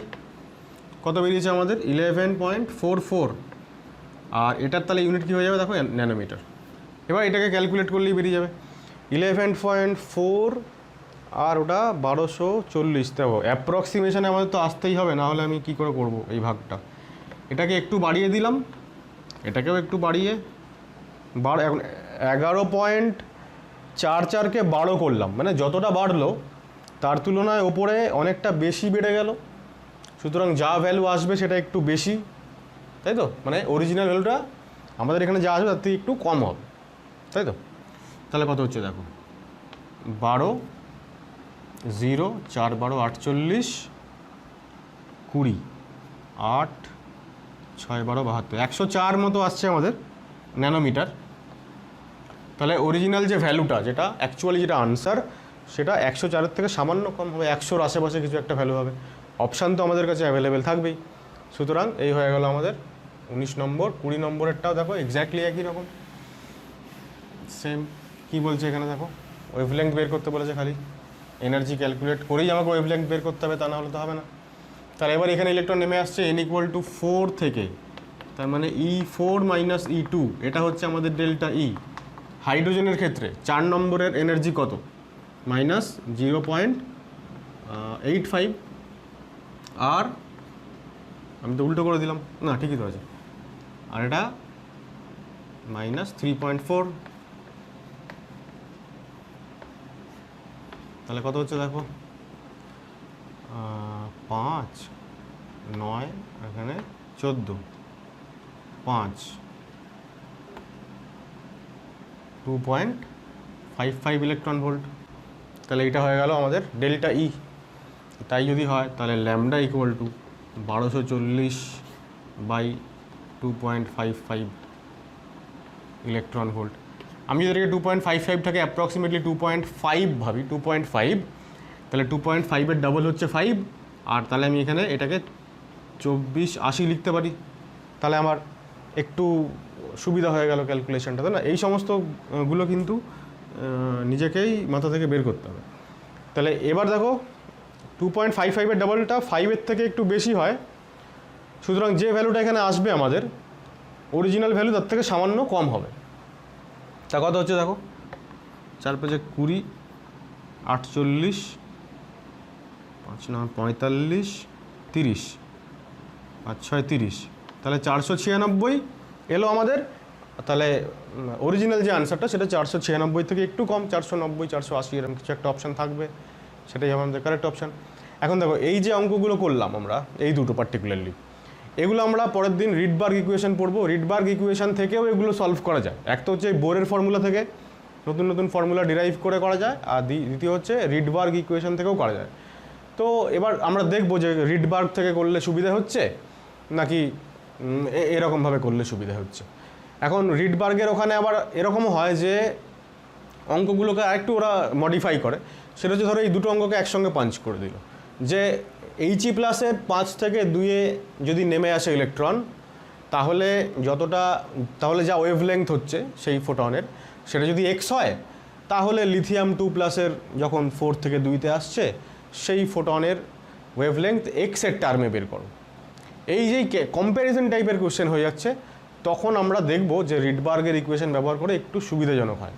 কত বেরিয়েছে আমাদের 11.44, আর এটার তাহলে ইউনিট কী হয়ে যাবে দেখো, ন্যানোমিটার। এবার এটাকে ক্যালকুলেট করলেই বেরিয়ে যাবে 11.4 আর ওটা 1240। দেখো অ্যাপ্রক্সিমেশানে আমাদের তো আসতেই হবে, না হলে আমি কী করে করব এই ভাগটা। এটাকে একটু বাড়িয়ে দিলাম, এটাকেও একটু বাড়িয়ে এখন 11.44কে 12 করলাম, মানে যতটা বাড়লো তার তুলনায় ওপরে অনেকটা বেশি বেড়ে গেল, সুতরাং যা ভ্যালু আসবে সেটা একটু বেশি, তাই তো? মানে অরিজিনাল ভ্যালুটা আমাদের এখানে যা আসবে তার থেকে একটু কম হবে, তাই তো? তাহলে কত হচ্ছে দেখো, 12 0 4 12 48 20 8 6 12 72 104 মতো আসছে আমাদের ন্যানোমিটার। তাহলে অরিজিনাল যে ভ্যালুটা, যেটা অ্যাকচুয়ালি যেটা আনসার, সেটা 104-এর থেকে সামান্য কম হবে, 100-র আশেপাশে কিছু একটা ভ্যালু হবে। অপশান তো আমাদের কাছে অ্যাভেলেবেল থাকবেই। সুতরাং এই হয়ে গেল আমাদের 19 নম্বর। 20 নম্বরেরটাও দেখো এক্স্যাক্টলি একই রকম, সেম। কী বলছে এখানে দেখো, ওয়েভলেংথ বের করতে বলেছে, খালি এনার্জি ক্যালকুলেট করেই আমাকে ওয়েভলেংথ বের করতে হবে, তা না হলে তো হবে না। তাহলে এবার এখানে ইলেকট্রন নেমে আসছে n ইকুয়াল টু 4 থেকে, তার মানে E4 মাইনাস E2, এটা হচ্ছে আমাদের ডেল্টা ই। হাইড্রোজেনের ক্ষেত্রে 4 নম্বরের এনার্জি কত, -0.85, আর আমি তো উল্টো করে দিলাম, না ঠিকই তো আছে, আর এটা -3.4। তাহলে কত হচ্ছে দেখো, 5 9 এখানে 14 5 2.55 ইলেকট্রন ভোল্ট। তাহলে এটা হয়ে গেল আমাদের ডেল্টা ই। তাই যদি হয় তাহলে lambda equal to 1240/2.55 electron volt. আমি যদি এটাকে 2.55টাকে অ্যাপ্রক্সিমেটলি 2.5 ভাবি, 2.5, তাহলে 2.5-এর ডাবল হচ্ছে 5, আর তাহলে আমি এখানে এটাকে 2480 লিখতে পারি। তাহলে আমার একটু সুবিধা হয়ে গেল ক্যালকুলেশনটা, তাই না? এই সমস্তগুলো কিন্তু নিজেকেই মাথা থেকে বের করতে হবে। তাহলে এবার দেখো 2.55-এর ডাবলটা 5-এর থেকে একটু বেশি হয়, সুতরাং যে ভ্যালুটা এখানে আসবে আমাদের অরিজিনাল ভ্যালু তার থেকে সামান্য কম হবে। তা কত হচ্ছে দেখো, 4 × 5 = 20, 48, 5 × 9 = 45, 30, 5 × 6 = 30, তাহলে 496 এলো আমাদের। তাহলে অরিজিনাল যে আনসারটা সেটা 496 থেকে একটু কম, 490, 480 এরকম কিছু একটা অপশান থাকবে, সেটাই আমাদের কারেক্ট অপশান। এখন দেখো এই যে অঙ্কগুলো করলাম আমরা, এই দুটো পার্টিকুলারলি, এগুলো আমরা পরের দিন রিডবার্গ ইকুয়েশন পড়বো। রিডবার্গ ইকুয়েশন থেকেও এগুলো সলভ করা যায়। এক তো হচ্ছে বোরের ফর্মুলা থেকে নতুন নতুন ফর্মুলা ডিরাইভ করে করা যায়, আর দ্বিতীয় হচ্ছে রিডবার্গ ইকুয়েশন থেকেও করা যায়। তো এবার আমরা দেখবো যে রিডবার্গ থেকে করলে সুবিধা হচ্ছে নাকি এরকমভাবে করলে সুবিধা হচ্ছে। এখন রিডবার্গের ওখানে আবার এরকমও হয় যে অঙ্কগুলোকে আরেকটু ওরা মডিফাই করে, সেটা হচ্ছে ধরো এই দুটো অঙ্ককে একসঙ্গে পাঞ্চ করে দিল, যে He প্লাসে 5 থেকে 2-এ যদি নেমে আসে ইলেকট্রন, তাহলে তাহলে যা ওয়েভলেংথ হচ্ছে সেই ফোটনের, সেটা যদি x হয়, তাহলে লিথিয়াম 2+ যখন 4 থেকে 2-তে আসছে সেই ফোটনের ওয়েভলেংথ x-এর টার্মে বের করো। এই যেই কম্প্যারিজন টাইপের কোশ্চেন হয়ে যাচ্ছে, তখন আমরা দেখব যে রিডবার্গের ইকুয়েশন ব্যবহার করে একটু সুবিধাজনক হয়।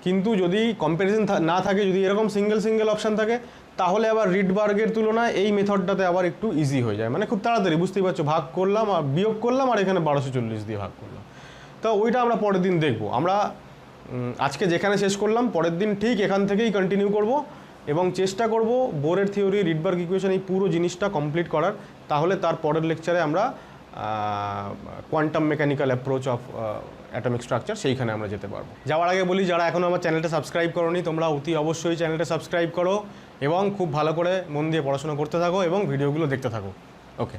কিন্তু যদি কম্প্যারিজন না থাকে, যদি এরকম সিঙ্গেল অপশান থাকে, তাহলে আবার রিডবার্গের তুলনায় এই মেথডটাতে আবার একটু ইজি হয়ে যায়, মানে খুব তাড়াতাড়ি, বুঝতেই পারছো, ভাগ করলাম আর বিয়োগ করলাম আর এখানে 1240 দিয়ে ভাগ করলাম। তো ওইটা আমরা পরের দিন দেখব। আমরা আজকে যেখানে শেষ করলাম পরের দিন ঠিক এখান থেকেই কন্টিনিউ করব এবং চেষ্টা করব বোরের থিওরি, রিডবার্গ ইকুয়েশন, এই পুরো জিনিসটা কমপ্লিট করার। তাহলে তার পরের লেকচারে আমরা quantum mechanical approach of atomic structure সেইখানে আমরা যেতে পারবো। যাওয়ার আগে বলি, যারা এখনও আমার চ্যানেলটা সাবস্ক্রাইব করোনি, তোমরা অতি অবশ্যই চ্যানেলটা সাবস্ক্রাইব করো এবং খুব ভালো করে মন দিয়ে পড়াশোনা করতে থাকো এবং ভিডিওগুলো দেখতে থাকো। ওকে।